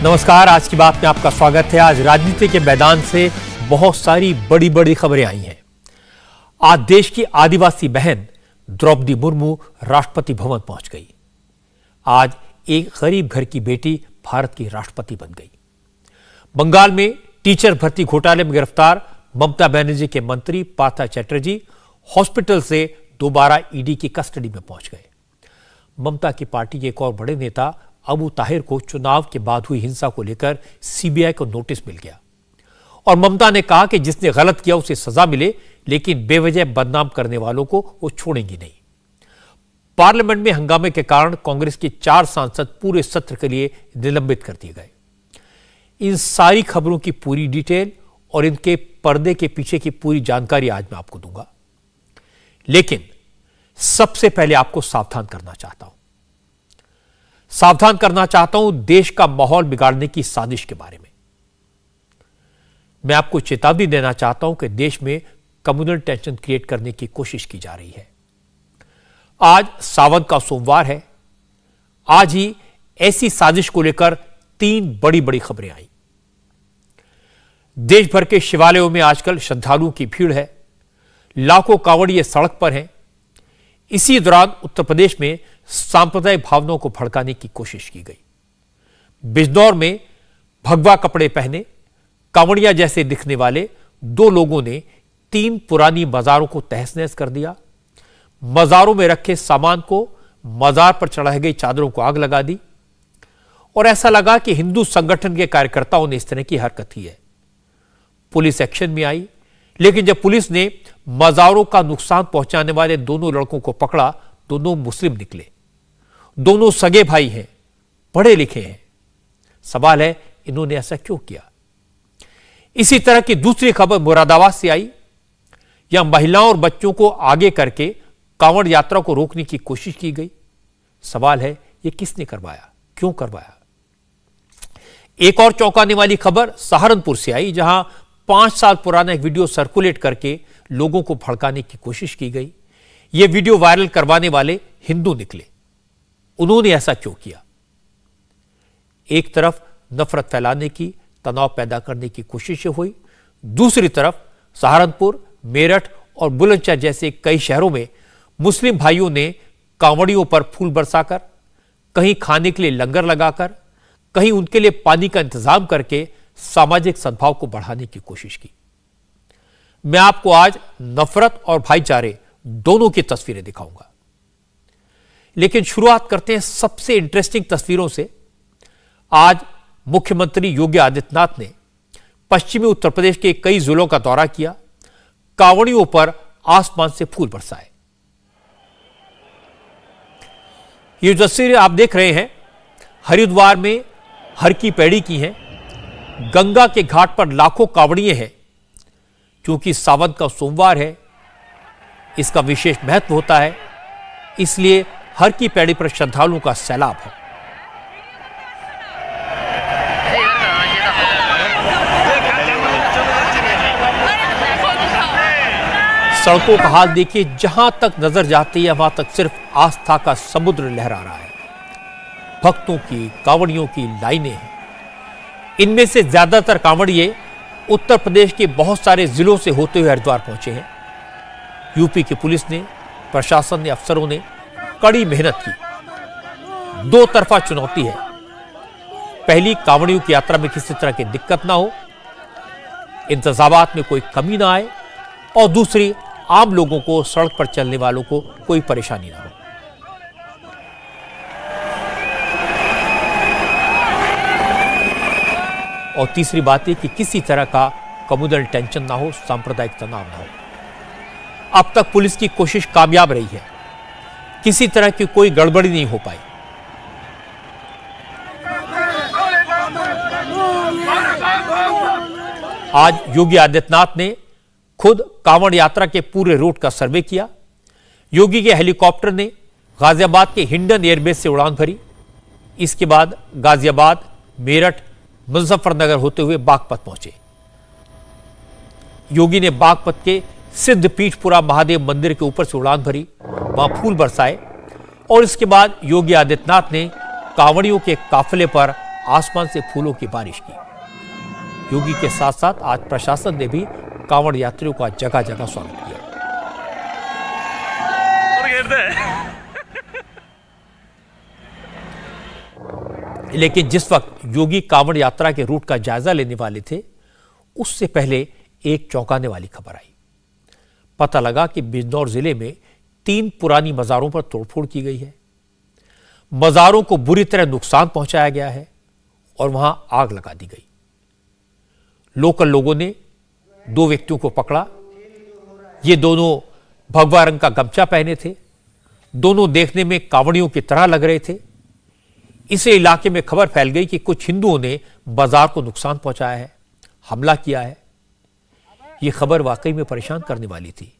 नमस्कार, आज की बात में आपका स्वागत है। आज राजनीति के मैदान से बहुत सारी बड़ी बड़ी खबरें आई हैं। आज देश की आदिवासी बहन द्रौपदी मुर्मू राष्ट्रपति भवन पहुंच गई। आज एक गरीब घर की बेटी भारत की राष्ट्रपति बन गई। बंगाल में टीचर भर्ती घोटाले में गिरफ्तार ममता बनर्जी के मंत्री पार्थ चैटर्जी हॉस्पिटल से दोबारा ईडी की कस्टडी में पहुंच गए। ममता की पार्टी के एक और बड़े नेता अबू ताहिर को चुनाव के बाद हुई हिंसा को लेकर सीबीआई को नोटिस मिल गया और ममता ने कहा कि जिसने गलत किया उसे सजा मिले, लेकिन बेवजह बदनाम करने वालों को वो छोड़ेंगी नहीं। पार्लियामेंट में हंगामे के कारण कांग्रेस के 4 सांसद पूरे सत्र के लिए निलंबित कर दिए गए। इन सारी खबरों की पूरी डिटेल और इनके पर्दे के पीछे की पूरी जानकारी आज मैं आपको दूंगा, लेकिन सबसे पहले आपको सावधान करना चाहता हूं देश का माहौल बिगाड़ने की साजिश के बारे में। मैं आपको चेतावनी देना चाहता हूं कि देश में कम्युनल टेंशन क्रिएट करने की कोशिश की जा रही है। आज सावन का सोमवार है। आज ही ऐसी साजिश को लेकर 3 बड़ी बड़ी खबरें आई। देश भर के शिवालयों में आजकल श्रद्धालुओं की भीड़ है। लाखों कांवड़िए सड़क पर हैं। इसी दौरान उत्तर प्रदेश में सांप्रदायिक भावनाओं को भड़काने की कोशिश की गई। बिजनौर में भगवा कपड़े पहने कांवड़िया जैसे दिखने वाले 2 लोगों ने 3 पुरानी मजारों को तहस नहस कर दिया। मजारों में रखे सामान को मजार पर चढ़ाई गई चादरों को आग लगा दी और ऐसा लगा कि हिंदू संगठन के कार्यकर्ताओं ने इस तरह की हरकत की है। पुलिस एक्शन में आई, लेकिन जब पुलिस ने मजारों का नुकसान पहुंचाने वाले दोनों लड़कों को पकड़ा, दोनों मुस्लिम निकले। दोनों सगे भाई हैं, पढ़े लिखे हैं। सवाल है, इन्होंने ऐसा क्यों किया? इसी तरह की दूसरी खबर मुरादाबाद से आई। यहां महिलाओं और बच्चों को आगे करके कांवड़ यात्रा को रोकने की कोशिश की गई। सवाल है, यह किसने करवाया, क्यों करवाया? एक और चौंकाने वाली खबर सहारनपुर से आई, जहां 5 साल पुराना एक वीडियो सर्कुलेट करके लोगों को भड़काने की कोशिश की गई। यह वीडियो वायरल करवाने वाले हिंदू निकले। उन्होंने ऐसा क्यों किया? एक तरफ नफरत फैलाने की, तनाव पैदा करने की कोशिशें हुई, दूसरी तरफ सहारनपुर, मेरठ और बुलंदशहर जैसे कई शहरों में मुस्लिम भाइयों ने कांवड़ियों पर फूल बरसाकर, कहीं खाने के लिए लंगर लगाकर, कहीं उनके लिए पानी का इंतजाम करके सामाजिक सद्भाव को बढ़ाने की कोशिश की। मैं आपको आज नफरत और भाईचारे दोनों की तस्वीरें दिखाऊंगा, लेकिन शुरुआत करते हैं सबसे इंटरेस्टिंग तस्वीरों से। आज मुख्यमंत्री योगी आदित्यनाथ ने पश्चिमी उत्तर प्रदेश के कई जिलों का दौरा किया, कांवड़ियों पर आसमान से फूल बरसाए। ये तस्वीरें आप देख रहे हैं हरिद्वार में हर की पैड़ी की हैं। गंगा के घाट पर लाखों कांवड़िए हैं। क्योंकि सावन का सोमवार है, इसका विशेष महत्व होता है, इसलिए हर की पैड़ी पर श्रद्धालुओं का सैलाब है। सड़कों का हाल देखिए, जहां तक नजर जाती है वहां तक सिर्फ आस्था का समुद्र लहरा रहा है। भक्तों की, कांवड़ियों की लाइनें हैं। इनमें से ज्यादातर कांवड़िए उत्तर प्रदेश के बहुत सारे जिलों से होते हुए हरिद्वार पहुंचे हैं। यूपी की पुलिस ने, प्रशासन ने, अफसरों ने कड़ी मेहनत की। 2 तरफा चुनौती है। पहली, कांवड़ियों की यात्रा में किसी तरह की दिक्कत ना हो, इंतजामात में कोई कमी ना आए, और दूसरी, आम लोगों को, सड़क पर चलने वालों को कोई परेशानी ना हो। और तीसरी बात है कि किसी तरह का कम्युनल टेंशन ना हो, सांप्रदायिक तनाव ना हो। अब तक पुलिस की कोशिश कामयाब रही है। किसी तरह की कोई गड़बड़ी नहीं हो पाई। आज योगी आदित्यनाथ ने खुद कांवड़ यात्रा के पूरे रूट का सर्वे किया। योगी के हेलीकॉप्टर ने गाजियाबाद के हिंडन एयरबेस से उड़ान भरी। इसके बाद गाजियाबाद, मेरठ, मुजफ्फरनगर होते हुए बागपत पहुंचे। योगी ने बागपत के सिद्धपीठपुरा महादेव मंदिर के ऊपर से उड़ान भरी, वहां फूल बरसाए और इसके बाद योगी आदित्यनाथ ने कांवड़ियों के काफिले पर आसमान से फूलों की बारिश की। योगी के साथ साथ आज प्रशासन ने भी कांवड़ यात्रियों का जगह जगह स्वागत किया। लेकिन जिस वक्त योगी कांवड़ यात्रा के रूट का जायजा लेने वाले थे, उससे पहले एक चौंकाने वाली खबर आई। पता लगा कि बिजनौर जिले में 3 पुरानी मजारों पर तोड़फोड़ की गई है। मजारों को बुरी तरह नुकसान पहुंचाया गया है और वहां आग लगा दी गई। लोकल लोगों ने 2 व्यक्तियों को पकड़ा। ये दोनों भगवा रंग का गमछा पहने थे। दोनों देखने में कांवड़ियों की तरह लग रहे थे। इसे इलाके में खबर फैल गई कि कुछ हिंदुओं ने बाजार को नुकसान पहुंचाया है, हमला किया है। यह खबर वाकई में परेशान करने वाली थी,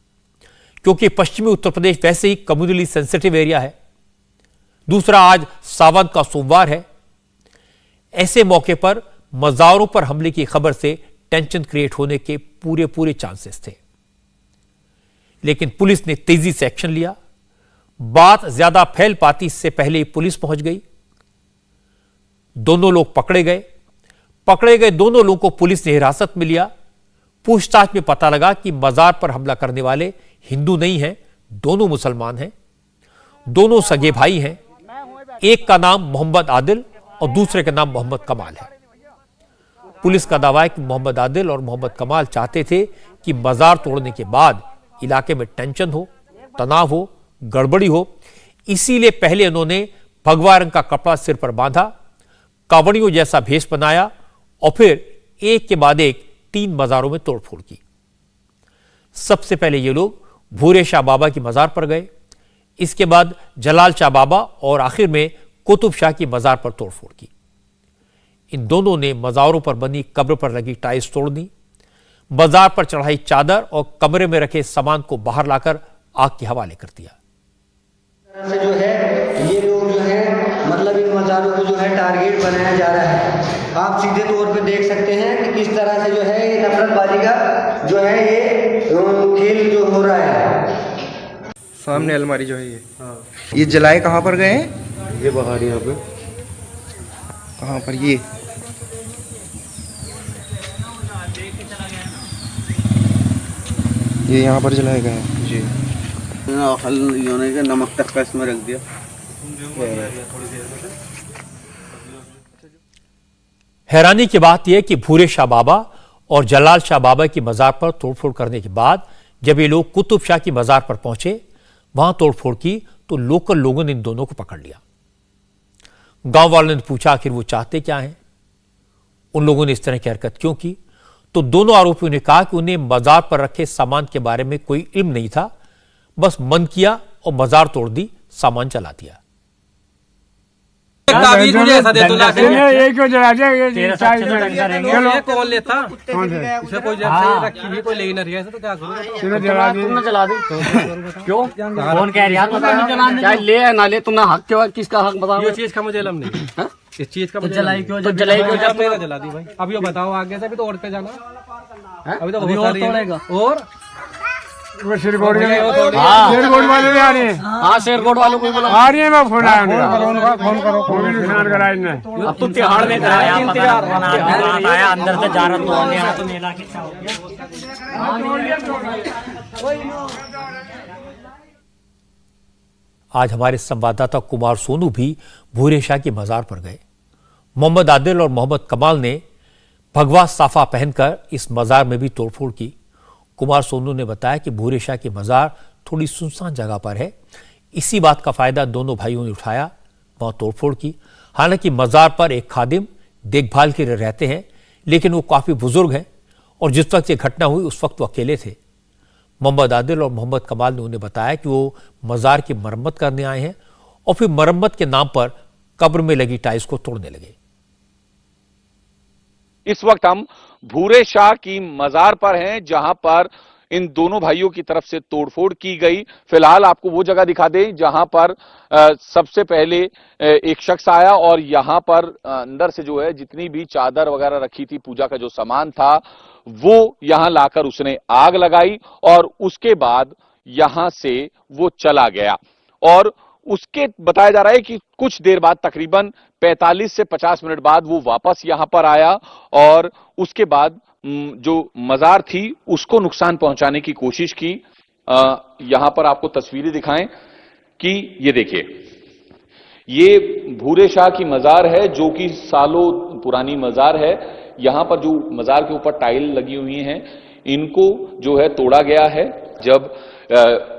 क्योंकि पश्चिमी उत्तर प्रदेश वैसे ही कम्युनली सेंसिटिव एरिया है। दूसरा, आज सावन का सोमवार है। ऐसे मौके पर मजारों पर हमले की खबर से टेंशन क्रिएट होने के पूरे चांसेस थे। लेकिन पुलिस ने तेजी से एक्शन लिया। बात ज्यादा फैल पाती इससे पहले ही पुलिस पहुंच गई। दोनों लोग पकड़े गए दोनों लोगों को पुलिस ने हिरासत में लिया। पूछताछ में पता लगा कि मजार पर हमला करने वाले हिंदू नहीं हैं, दोनों मुसलमान हैं। दोनों सगे भाई हैं। एक का नाम मोहम्मद आदिल और दूसरे का नाम मोहम्मद कमाल है। पुलिस का दावा है कि मोहम्मद आदिल और मोहम्मद कमाल चाहते थे कि मजार तोड़ने के बाद इलाके में टेंशन हो, तनाव हो, गड़बड़ी हो। इसीलिए पहले उन्होंने भगवा रंग का कपड़ा सिर पर बांधा, कांवड़ियों जैसा भेष बनाया और फिर एक के बाद एक 3 मजारों में तोड़फोड़ की। सबसे पहले ये लोग भूरे शाह बाबा की मजार पर गए, इसके बाद जलाल शाह बाबा और आखिर में कुतुब शाह की मजार पर तोड़फोड़ की। इन दोनों ने मजारों पर बनी कब्र पर लगी टाइल्स तोड़ दी, मजार पर चढ़ाई चादर और कमरे में रखे सामान को बाहर लाकर आग के हवाले कर दिया। जो है ये लोग जो है मतलब इन मजारों को जो है टारगेट बनाया जा रहा है। आप सीधे तौर पे देख सकते हैं कि किस तरह से जो है ये नफरतबाजी का जो है ये खेल जो हो रहा है। सामने अलमारी जो है ये जलाए कहाँ पर गए हैं? ये बाहर यहाँ पे कहाँ पर? ये यहाँ पर जलाए गए हैं जी। नमक तक का इसमें रख दिया। हैरानी की बात यह कि भूरे शाह बाबा और जलाल शाह बाबा की मजार पर तोड़फोड़ करने के बाद जब ये लोग कुतुब शाह की मजार पर पहुंचे, वहां तोड़फोड़ की, तो लोकल लोगों ने इन दोनों को पकड़ लिया। गांव वालों ने पूछा आखिर वो चाहते क्या हैं, उन लोगों ने इस तरह की हरकत क्यों की। तो दोनों आरोपियों ने कहा कि उन्हें मजार पर रखे सामान के बारे में कोई इल्म नहीं था, बस मन किया और मजार तोड़ दी, सामान चला दिया। कौन लेता? कोई रखी भी कोई लेगी नहीं तो क्या करूँ? जला दी क्यों? कौन कह रहा है क्या ले या ना ले? तुमने हक क्यों? किसका हक बताओ? ये चीज का मुझे इल्म नहीं। इस चीज का जलाई क्यों? जलाई क्यों? जला दी भाई। अब ये बताओ आगे से भी तो और पे जाना। अभी तो और तोड़ेगा। और शेरकोट वाले भी आ रहे हैं। हाँ, शेरकोट वालों को बोला आ रही है। मैं फोन आया, फोन करो। कोई नुकसान करा इन्हें। अब तो तिहाड़ में कराया अंदर से जा रहा तो मेला कितना हो गया। आज हमारे संवाददाता कुमार सोनू भी भूरे शाह की मजार पर गए। मोहम्मद आदिल और मोहम्मद कमाल ने भगवा साफा पहनकर इस मजार में भी तोड़फोड़ की। कुमार सोनू ने बताया कि भूरे शाह की मजार थोड़ी सुनसान जगह पर है। इसी बात का फायदा दोनों भाइयों ने उठाया, वहां तोड़फोड़ की। हालांकि मजार पर एक खादिम देखभाल के लिए रहते हैं, लेकिन वो काफी बुजुर्ग हैं और जिस वक्त ये घटना हुई उस वक्त वो अकेले थे। मोहम्मद आदिल और मोहम्मद कमाल ने उन्हें बताया कि वो मजार की मरम्मत करने आए हैं और फिर मरम्मत के नाम पर कब्र में लगी टाइल्स को तोड़ने लगे। इस वक्त हम भूरे शाह की मजार पर हैं, जहां पर इन दोनों भाइयों की तरफ से तोड़फोड़ की गई। फिलहाल आपको वो जगह दिखा दें जहां पर सबसे पहले एक शख्स आया और यहां पर अंदर से जो है जितनी भी चादर वगैरह रखी थी, पूजा का जो सामान था, वो यहां लाकर उसने आग लगाई और उसके बाद यहां से वो चला गया। और उसके बताया जा रहा है कि कुछ देर बाद तकरीबन 45 से 50 मिनट बाद वो वापस यहां पर आया और उसके बाद जो मजार थी उसको नुकसान पहुंचाने की कोशिश की। यहां पर आपको तस्वीरें दिखाएं कि ये देखिए, ये भूरे शाह की मजार है जो कि सालों पुरानी मजार है। यहां पर जो मजार के ऊपर टाइल लगी हुई हैं इनको जो है तोड़ा गया है। जब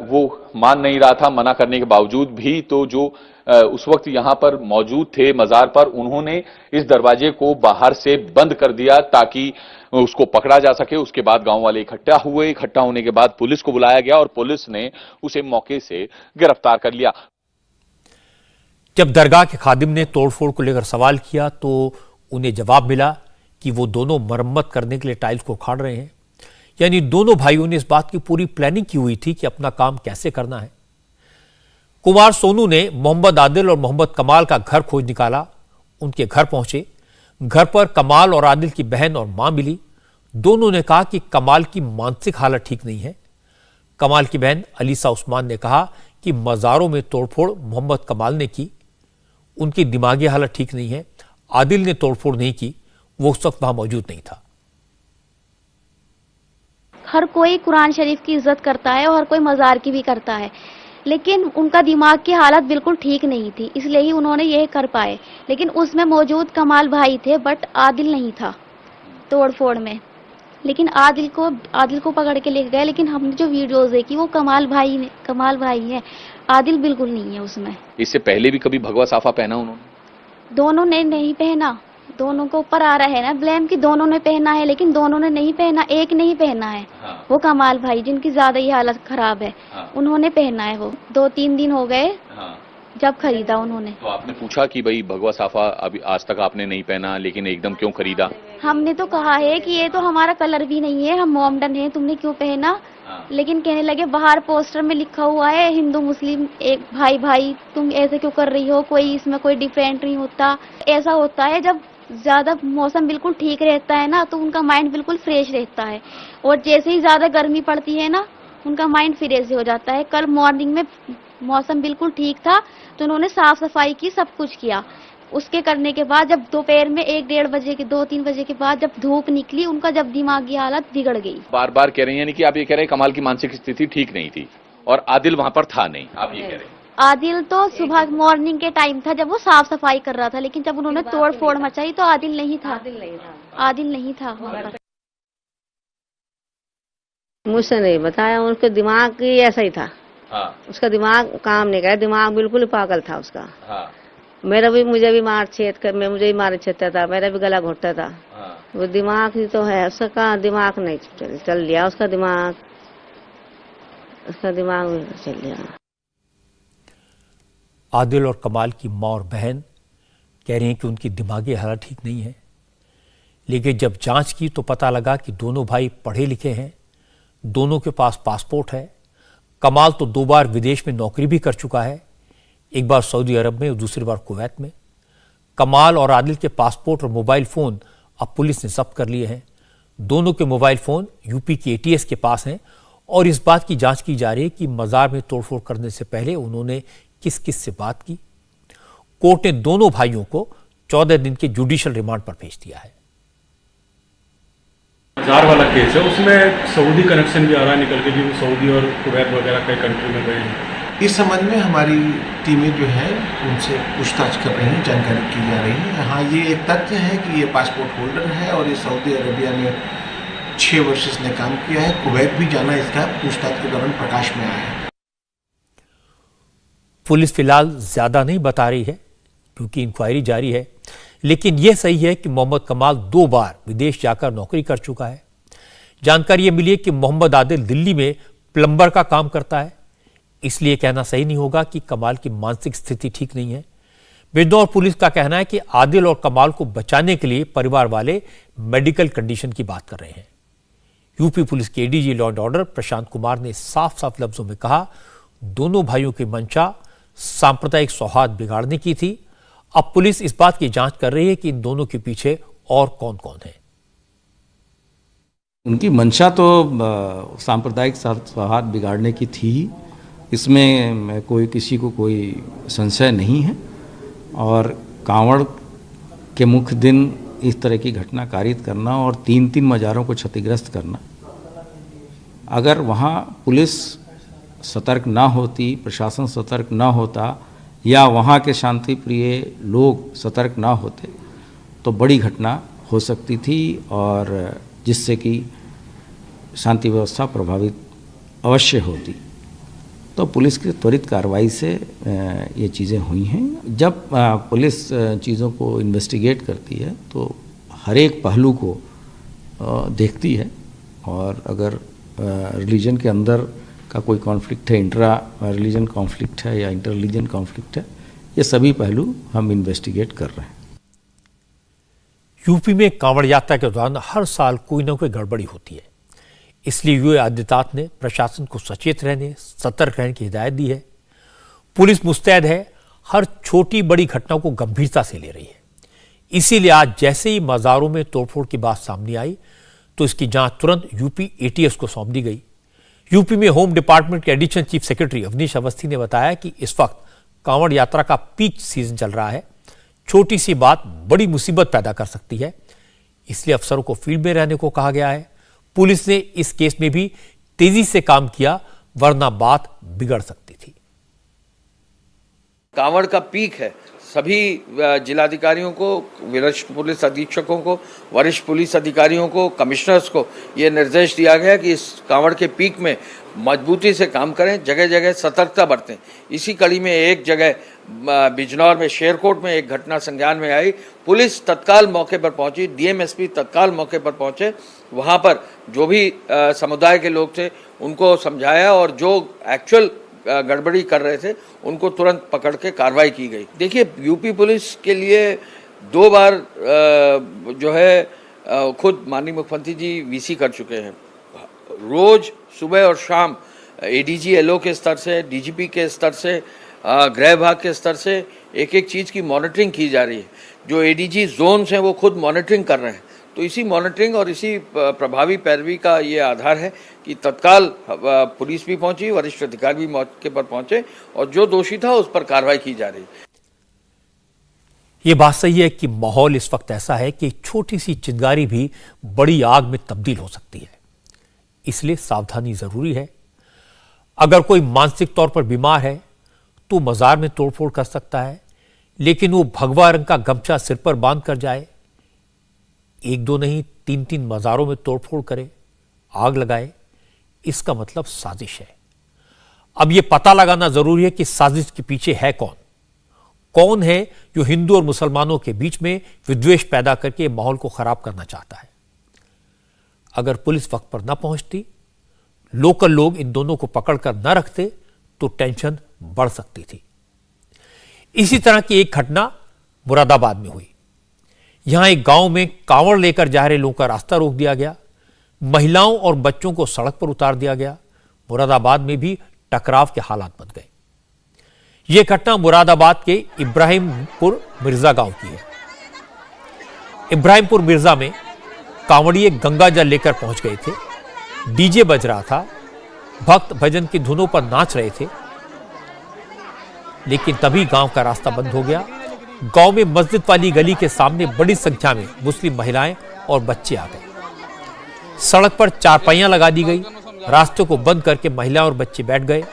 वो मान नहीं रहा था, मना करने के बावजूद भी, तो जो उस वक्त यहां पर मौजूद थे मजार पर, उन्होंने इस दरवाजे को बाहर से बंद कर दिया ताकि उसको पकड़ा जा सके। उसके बाद गांव वाले इकट्ठा हुए। इकट्ठा होने के बाद पुलिस को बुलाया गया और पुलिस ने उसे मौके से गिरफ्तार कर लिया। जब दरगाह के खादिम ने तोड़फोड़ को लेकर सवाल किया तो उन्हें जवाब मिला कि वो दोनों मरम्मत करने के लिए टाइल्स को उखाड़ रहे हैं। यानी दोनों भाइयों ने इस बात की पूरी प्लानिंग की हुई थी कि अपना काम कैसे करना है। कुमार सोनू ने मोहम्मद आदिल और मोहम्मद कमाल का घर खोज निकाला। उनके घर पहुंचे। घर पर कमाल और आदिल की बहन और मां मिली। दोनों ने कहा कि कमाल की मानसिक हालत ठीक नहीं है। कमाल की बहन अलीसा उस्मान ने कहा कि मजारों में तोड़फोड़ मोहम्मद कमाल ने की, उनकी दिमागी हालत ठीक नहीं है। आदिल ने तोड़फोड़ नहीं की, वो उस वक्त वहां मौजूद नहीं था। हर कोई कुरान शरीफ की इज्जत करता है और हर कोई मजार की भी करता है, लेकिन उनका दिमाग की हालत बिल्कुल ठीक नहीं थी, इसलिए ही उन्होंने यह कर पाए। लेकिन उसमें मौजूद कमाल भाई थे, बट आदिल नहीं था तोड़फोड़ में। लेकिन आदिल को पकड़ के लेके गए, लेकिन हमने जो वीडियोस देखी वो कमाल भाई है, आदिल बिल्कुल नहीं है उसमें। इससे पहले भी कभी भगवा साफा पहना उन्होंने? दोनों ने नहीं पहना। दोनों को ऊपर आ रहा है ना ब्लेम कि दोनों ने पहना है, लेकिन दोनों ने नहीं पहना, एक नहीं पहना है। हाँ। वो कमाल भाई जिनकी ज्यादा ही हालत खराब है, हाँ। उन्होंने पहना है। वो 2-3 दिन हो गए हाँ। जब खरीदा उन्होंने। तो आपने पूछा कि भाई भगवा साफा अभी आज तक आपने नहीं पहना, लेकिन एकदम क्यों खरीदा? हमने तो कहा है कि ये तो हमारा कलर भी नहीं है, हम मोमडन है, तुमने क्यों पहना? हाँ। लेकिन कहने लगे बाहर पोस्टर में लिखा हुआ है हिंदू मुस्लिम एक भाई, तुम ऐसे क्यों कर रही हो, कोई इसमें कोई डिफरेंट नहीं होता। ऐसा होता है जब ज्यादा मौसम बिल्कुल ठीक रहता है ना तो उनका माइंड बिल्कुल फ्रेश रहता है, और जैसे ही ज्यादा गर्मी पड़ती है ना उनका माइंड फिर ऐसे हो जाता है। कल मॉर्निंग में मौसम बिल्कुल ठीक था तो उन्होंने साफ सफाई की, सब कुछ किया। उसके करने के बाद जब दोपहर में 1-1:30 बजे के 2-3 बजे के बाद जब धूप निकली, उनका जब दिमागी हालत बिगड़ गई। बार बार कह रही हैं, यानी कि आप ये कह रहे हैं कमाल की मानसिक स्थिति ठीक नहीं थी और आदिल वहां पर था नहीं, आप ये कह रहे हैं? आदिल तो सुबह मॉर्निंग के टाइम था जब वो साफ सफाई कर रहा था, लेकिन जब उन्होंने तोड़ फोड़ मचाई तो आदिल नहीं था। आदिल नहीं था वहाँ पर। मुझसे नहीं बताया, उनके दिमाग ही ऐसा ही था। हाँ। उसका दिमाग काम नहीं कर, दिमाग बिल्कुल पागल था उसका। हाँ। मुझे भी मार छेद कर, मुझे भी मार छेदता था, मेरा भी गला घोटता था। हाँ। वो दिमाग ही तो है उसका, दिमाग नहीं चल लिया उसका दिमाग चल लिया। आदिल और कमाल की मां और बहन कह रही हैं कि उनकी दिमागी हालत ठीक नहीं है, लेकिन जब जांच की तो पता लगा कि दोनों भाई पढ़े लिखे हैं, दोनों के पास पासपोर्ट है। कमाल तो 2 बार विदेश में नौकरी भी कर चुका है, एक बार सऊदी अरब में और दूसरी बार कुवैत में। कमाल और आदिल के पासपोर्ट और मोबाइल फोन अब पुलिस ने जब्त कर लिए हैं। दोनों के मोबाइल फोन यूपी के ATS के पास हैं और इस बात की जांच की जा रही है कि मजार में तोड़फोड़ करने से पहले उन्होंने किस किस से बात की। कोर्ट ने दोनों भाइयों को 14 दिन के जुडिशियल रिमांड पर भेज दिया है। मजार वाला केस है, उसमें सऊदी कनेक्शन भी आ रहा है निकल के, जो सऊदी और कुवैत वगैरह कई कंट्री में गए हैं। इस संबंध में हमारी टीमें जो है उनसे पूछताछ कर रही हैं, जानकारी की जा रही है। हाँ, ये एक तथ्य है कि ये पासपोर्ट होल्डर है और ये सऊदी अरबिया में 6 वर्ष इसने काम किया है। कुवैत भी जाना इसका पूछताछ के दौरान प्रकाश में आया है। पुलिस फिलहाल ज्यादा नहीं बता रही है क्योंकि इंक्वायरी जारी है, लेकिन यह सही है कि मोहम्मद कमाल 2 बार विदेश जाकर नौकरी कर चुका है। जानकारी यह मिली है कि मोहम्मद आदिल दिल्ली में प्लम्बर का काम करता है, इसलिए कहना सही नहीं होगा कि कमाल की मानसिक स्थिति ठीक नहीं है। बिजनौर पुलिस का कहना है कि आदिल और कमाल को बचाने के लिए परिवार वाले मेडिकल कंडीशन की बात कर रहे हैं। यूपी पुलिस के ADG law and order Prashant Kumar ने साफ साफ लफ्जों में कहा, दोनों भाइयों की मंशा सांप्रदायिक सौहार्द बिगाड़ने की थी। अब पुलिस इस बात की जांच कर रही है कि इन दोनों के पीछे और कौन कौन है। उनकी मंशा तो सांप्रदायिक सौहार्द बिगाड़ने की थी ही, इसमें कोई किसी को कोई संशय नहीं है और कांवड़ के मुख्य दिन इस तरह की घटना कारित करना और 3-3 मज़ारों को क्षतिग्रस्त करना, अगर वहाँ पुलिस सतर्क ना होती, प्रशासन सतर्क ना होता या वहाँ के शांति प्रिय लोग सतर्क ना होते तो बड़ी घटना हो सकती थी और जिससे कि शांति व्यवस्था प्रभावित अवश्य होती। तो पुलिस की त्वरित कार्रवाई से ये चीज़ें हुई हैं। जब पुलिस चीज़ों को इन्वेस्टिगेट करती है तो हर एक पहलू को देखती है और अगर रिलीजन के अंदर का कोई कॉन्फ्लिक्ट है, इंट्रा रिलीजन कॉन्फ्लिक्ट है या इंटर रिलीजन कॉन्फ्लिक्ट है, ये सभी पहलू हम इन्वेस्टिगेट कर रहे हैं। यूपी में कांवड़ यात्रा के दौरान हर साल कोई ना कोई गड़बड़ी होती है, इसलिए योगी आदित्यनाथ ने प्रशासन को सचेत रहने, सतर्क रहने की हिदायत दी है। पुलिस मुस्तैद है, हर छोटी बड़ी घटना को गंभीरता से ले रही है। इसीलिए आज जैसे ही मज़ारों में तोड़फोड़ की बात सामने आई तो इसकी जांच तुरंत यूपी एटीएस को सौंप दी गई। यूपी में होम डिपार्टमेंट के additional chief secretary Awanish Awasthi ने बताया कि इस वक्त कांवड़ यात्रा का पीक सीजन चल रहा है। छोटी सी बात बड़ी मुसीबत पैदा कर सकती है, इसलिए अफसरों को फील्ड में रहने को कहा गया है। पुलिस ने इस केस में भी तेजी से काम किया, वरना बात बिगड़ सकती थी। कांवड़ का पीक है, सभी जिलाधिकारियों को, वरिष्ठ पुलिस अधीक्षकों को, वरिष्ठ पुलिस अधिकारियों को, कमिश्नर्स को ये निर्देश दिया गया कि इस कांवड़ के पीक में मजबूती से काम करें, जगह जगह सतर्कता बरतें। इसी कड़ी में एक जगह बिजनौर में शेरकोट में एक घटना संज्ञान में आई। पुलिस तत्काल मौके पर पहुंची, डीएमएसपी तत्काल मौके पर पहुंचे, वहां पर जो भी समुदाय के लोग थे उनको समझाया और जो एक्चुअल गड़बड़ी कर रहे थे उनको तुरंत पकड़ के कार्रवाई की गई। देखिए, यूपी पुलिस के लिए 2 बार जो है खुद माननीय मुख्यमंत्री जी वीसी कर चुके हैं। रोज सुबह और शाम एडीजी एलओ के स्तर से, डीजीपी के स्तर से, गृह विभाग के स्तर से एक एक चीज़ की मॉनिटरिंग की जा रही है। जो एडीजी जोन्स हैं वो खुद मॉनिटरिंग कर रहे हैं। तो इसी मॉनिटरिंग और इसी प्रभावी पैरवी का ये आधार है कि तत्काल पुलिस भी पहुंची, वरिष्ठ अधिकारी भी मौके पर पहुंचे और जो दोषी था उस पर कार्रवाई की जा रही है। ये बात सही है कि माहौल इस वक्त ऐसा है कि छोटी सी चिंगारी भी बड़ी आग में तब्दील हो सकती है, इसलिए सावधानी जरूरी है। अगर कोई मानसिक तौर पर बीमार है तो मजार में तोड़फोड़ कर सकता है, लेकिन वो भगवा रंग का गमछा सिर पर बांध कर जाए, 1-2 नहीं 3-3 मज़ारों में तोड़फोड़ करे, आग लगाए, इसका मतलब साजिश है। अब यह पता लगाना जरूरी है कि साजिश के पीछे है कौन। कौन है जो हिंदू और मुसलमानों के बीच में विद्वेष पैदा करके माहौल को खराब करना चाहता है। अगर पुलिस वक्त पर न पहुंचती, लोकल लोग इन दोनों को पकड़कर न रखते तो टेंशन बढ़ सकती थी। इसी तरह की एक घटना मुरादाबाद में हुई। यहां एक गांव में कांवड़ लेकर जा रहे लोगों का रास्ता रोक दिया गया, महिलाओं और बच्चों को सड़क पर उतार दिया गया। मुरादाबाद में भी टकराव के हालात बन गए। यह घटना मुरादाबाद के इब्राहिमपुर मिर्जा गांव की है। इब्राहिमपुर मिर्जा में कांवड़िए गंगा जल लेकर पहुंच गए थे। डीजे बज रहा था, भक्त भजन की धुनों पर नाच रहे थे, लेकिन तभी गांव का रास्ता बंद हो गया। गांव में मस्जिद वाली गली के सामने बड़ी संख्या में मुस्लिम महिलाएं और बच्चे आ गए। सड़क पर चारपाइयां लगा दी गई, रास्ते को बंद करके महिलाएं और बच्चे बैठ गए।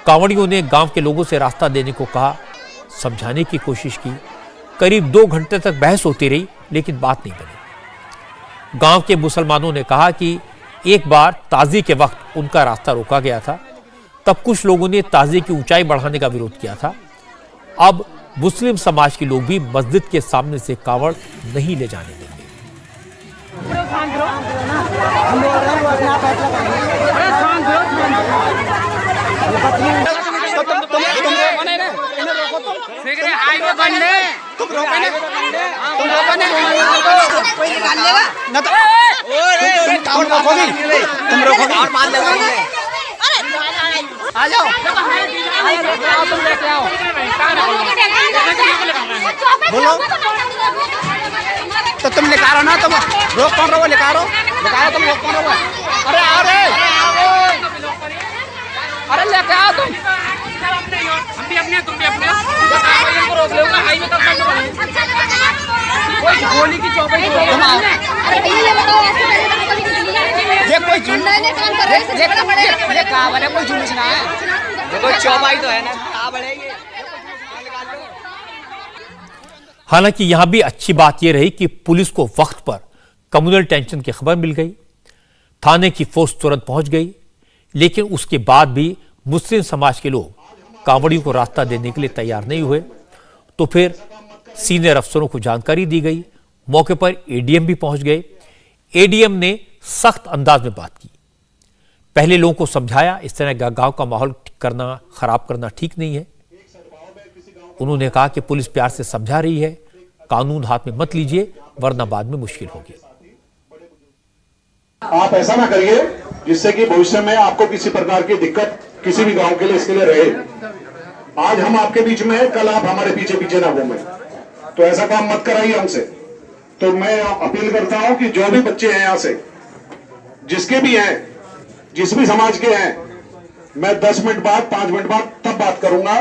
कांवड़ियों ने गांव के लोगों से रास्ता देने को कहा, समझाने की कोशिश की। करीब 2 घंटे तक बहस होती रही, लेकिन बात नहीं बनी। गांव के मुसलमानों ने कहा कि एक बार ताज़ी के वक्त उनका रास्ता रोका गया था, तब कुछ लोगों ने ताज़ी की ऊंचाई बढ़ाने का विरोध किया था। अब मुस्लिम समाज के लोग भी मस्जिद के सामने से कांवड़ नहीं ले जाने देंगे। आ जाओ, तुम लेके आओ, बोलो तो तुम लेकर आओ ना, तुम रोक कौन रहो, लेकर आओ तुम, रोक कौन रहो। अरे आओ रे, अरे लेके आओ तुम, हम भी अपने तुम भी अपने, इनको रोक लो, हाईवे तक करना पड़ेगा, कोई गोली की चौपाई ये कोई ये कहाँ बने, कोई जुलूस ना है, देखो चौपाई तो है ना, कहाँ बढ़ेगी। हालांकि यहां भी अच्छी बात यह रही कि पुलिस को वक्त पर कम्युनल टेंशन की खबर मिल गई, थाने की फोर्स तुरंत पहुंच गई, लेकिन उसके बाद भी मुस्लिम समाज के लोग कांवड़ियों को रास्ता देने के लिए तैयार नहीं हुए। तो फिर सीनियर अफसरों को जानकारी दी गई, मौके पर एडीएम भी पहुंच गए। एडीएम ने सख्त अंदाज में बात की, पहले लोगों को समझाया इस तरह गांव का माहौल खराब करना ठीक नहीं है। उन्होंने कहा कि पुलिस प्यार से समझा रही है, कानून हाथ में मत लीजिए वरना बाद में मुश्किल होगी। आप ऐसा ना करिए जिससे कि भविष्य में आपको किसी प्रकार की दिक्कत किसी भी गांव के लिए इसके लिए रहे। आज हम आपके बीच में हैं, कल आप हमारे पीछे पीछे ना घूमें, तो ऐसा काम मत कराइए हमसे। तो मैं अपील करता हूं कि जो भी बच्चे हैं यहां से, जिसके भी हैं, जिस भी समाज के हैं, मैं 10 मिनट बाद 5 मिनट बाद तब बात करूंगा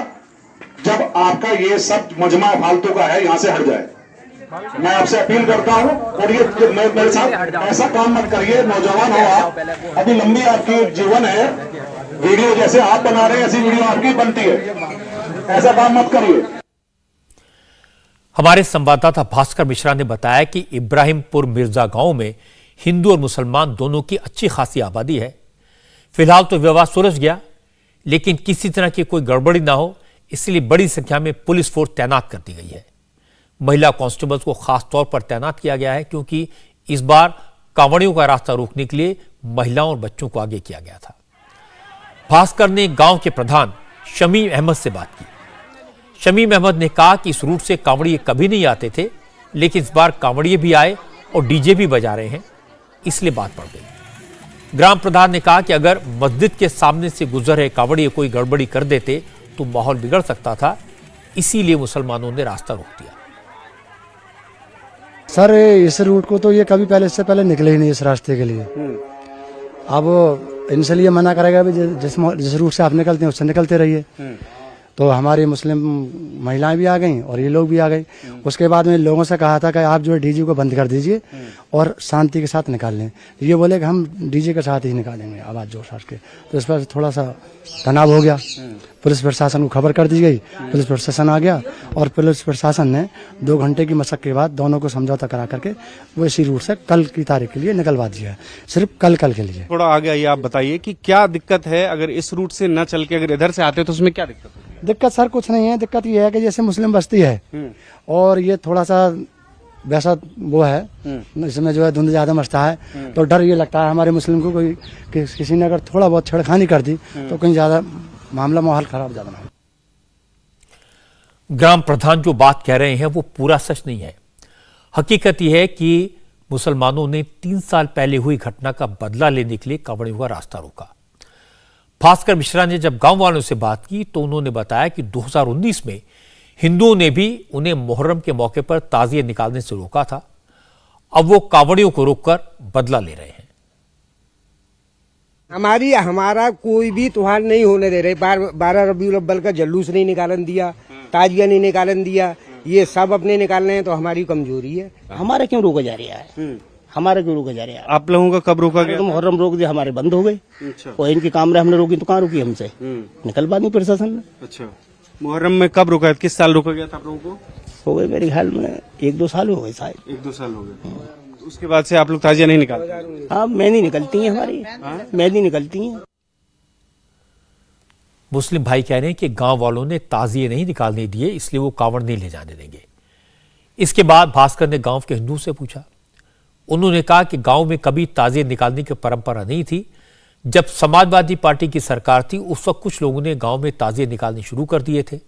जब आपका ये सब मजमा फालतू का है यहां से हट जाए। मैं आपसे अपील करता हूं, और ये मेरे साथ ऐसा काम मत करिए। नौजवान हो आप, अभी लंबी आपकी जीवन है, वीडियो जैसे आप बना रहे हैं ऐसी वीडियो आपकी बनती है, ऐसा काम मत करिए। हमारे संवाददाता भास्कर मिश्रा ने बताया कि इब्राहिमपुर मिर्जा गांव में हिंदू और मुसलमान दोनों की अच्छी खासी आबादी है। फिलहाल तो विवाद सुलझ गया, लेकिन किसी तरह की कोई गड़बड़ी ना हो इसलिए बड़ी संख्या में पुलिस फोर्स तैनात कर दी गई है। महिला कांस्टेबल्स को खास तौर पर तैनात किया गया है, क्योंकि इस बार कांवड़ियों का रास्ता रोकने के लिए महिलाओं और बच्चों को आगे किया गया था। भास्कर ने गांव के प्रधान शमीम अहमद से बात की। शमीम अहमद ने कहा कि इस रूट से कांवड़िए कभी नहीं आते थे, लेकिन इस बार कांवड़िए भी आए और डीजे भी बजा रहे हैं, इसलिए बात बढ़ गई। ग्राम प्रधान ने कहा कि अगर मस्जिद के सामने से गुजर रहे कांवड़िए कोई गड़बड़ी कर देते तो माहौल बिगड़ सकता था, इसीलिए मुसलमानों ने रास्ता रोक दिया। सर इस रूट को तो ये कभी पहले इससे पहले निकले ही नहीं इस रास्ते के लिए। अब इनसे लिए मना करेगा भी जिस रूट से आप निकलते हैं उससे निकलते रहिए। तो हमारी मुस्लिम महिलाएं भी आ गईं और ये लोग भी आ गए। उसके बाद में लोगों से कहा था कि आप जो है डीजे को बंद कर दीजिए और शांति के साथ निकाल लें। ये बोले कि हम डीजे के साथ ही निकालेंगे आवाज़ जोर शोर के। तो इस पर थोड़ा सा तनाव हो गया। पुलिस प्रशासन को खबर कर दी गई, पुलिस प्रशासन आ गया और पुलिस प्रशासन ने 2 घंटे की मशक्कत के बाद दोनों को समझौता करा करके वो इसी रूट से कल की तारीख के लिए निकलवा दिया है, सिर्फ कल के लिए। थोड़ा आगे आइए, आप बताइए कि क्या दिक्कत है, अगर इस रूट से न चल के अगर इधर से आते तो उसमें क्या दिक्कत है? दिक्कत सर कुछ नहीं है। दिक्कत ये है कि जैसे मुस्लिम बस्ती है और ये थोड़ा सा वैसा वो है, इसमें जो है धुंध ज्यादा मचता है, तो डर ये लगता है हमारे मुस्लिम को कोई किसी ने अगर थोड़ा बहुत छेड़खानी कर दी तो कहीं ज्यादा मामला माहौल खराब ज्यादा ना हो। ग्राम प्रधान जो बात कह रहे हैं वो पूरा सच नहीं है। हकीकत यह है कि मुसलमानों ने 3 साल पहले हुई घटना का बदला लेने के लिए कांवड़ियों का रास्ता रोका। भास्कर मिश्रा ने जब गांव वालों से बात की तो उन्होंने बताया कि 2019 में हिंदुओं ने भी उन्हें मुहर्रम के मौके पर ताजिए निकालने से रोका था। अब वो कांवड़ियों को रोककर बदला ले रहे हैं। हमारा कोई भी त्योहार नहीं होने दे रहे। 12 रबीउल अव्वल का जुलूस नहीं निकालन दिया, ताजिया नहीं निकालन दिया, ये सब अपने निकालने हैं। तो हमारी कमजोरी है। हमारा क्यों रोका जा रहा है? हमारा क्यों रोका जा रहा है? आप लोगों का कब रोका गया? तो मुहर्रम रोक दिया, हमारे बंद हो गए। और इनकी कामरे हमने रोकी तो कहाँ रोकी हमसे? निकलवा दी प्रशासन ने। अच्छा, मुहर्रम में कब रोका? किस साल रोका गया था आप लोगों को? हो गए मेरे ख्याल में 1-2 साल हो गए शायद। 1-2 साल हो गए। उसके बाद से आप लोग ताजिया नहीं निकालते? हाँ, मेहंदी निकलती है हमारी, मेहंदी निकलती है। मुस्लिम भाई कह रहे हैं कि गांव वालों ने ताजिए नहीं निकालने दिए, इसलिए वो कांवड़ नहीं ले जाने देंगे। इसके बाद भास्कर ने गांव के हिंदू से पूछा। उन्होंने कहा कि गांव में कभी ताजिए निकालने की परंपरा नहीं थी। जब समाजवादी पार्टी की सरकार थी उस वक्त कुछ लोगों ने गांव में ताजिए निकालने शुरू कर दिए थे।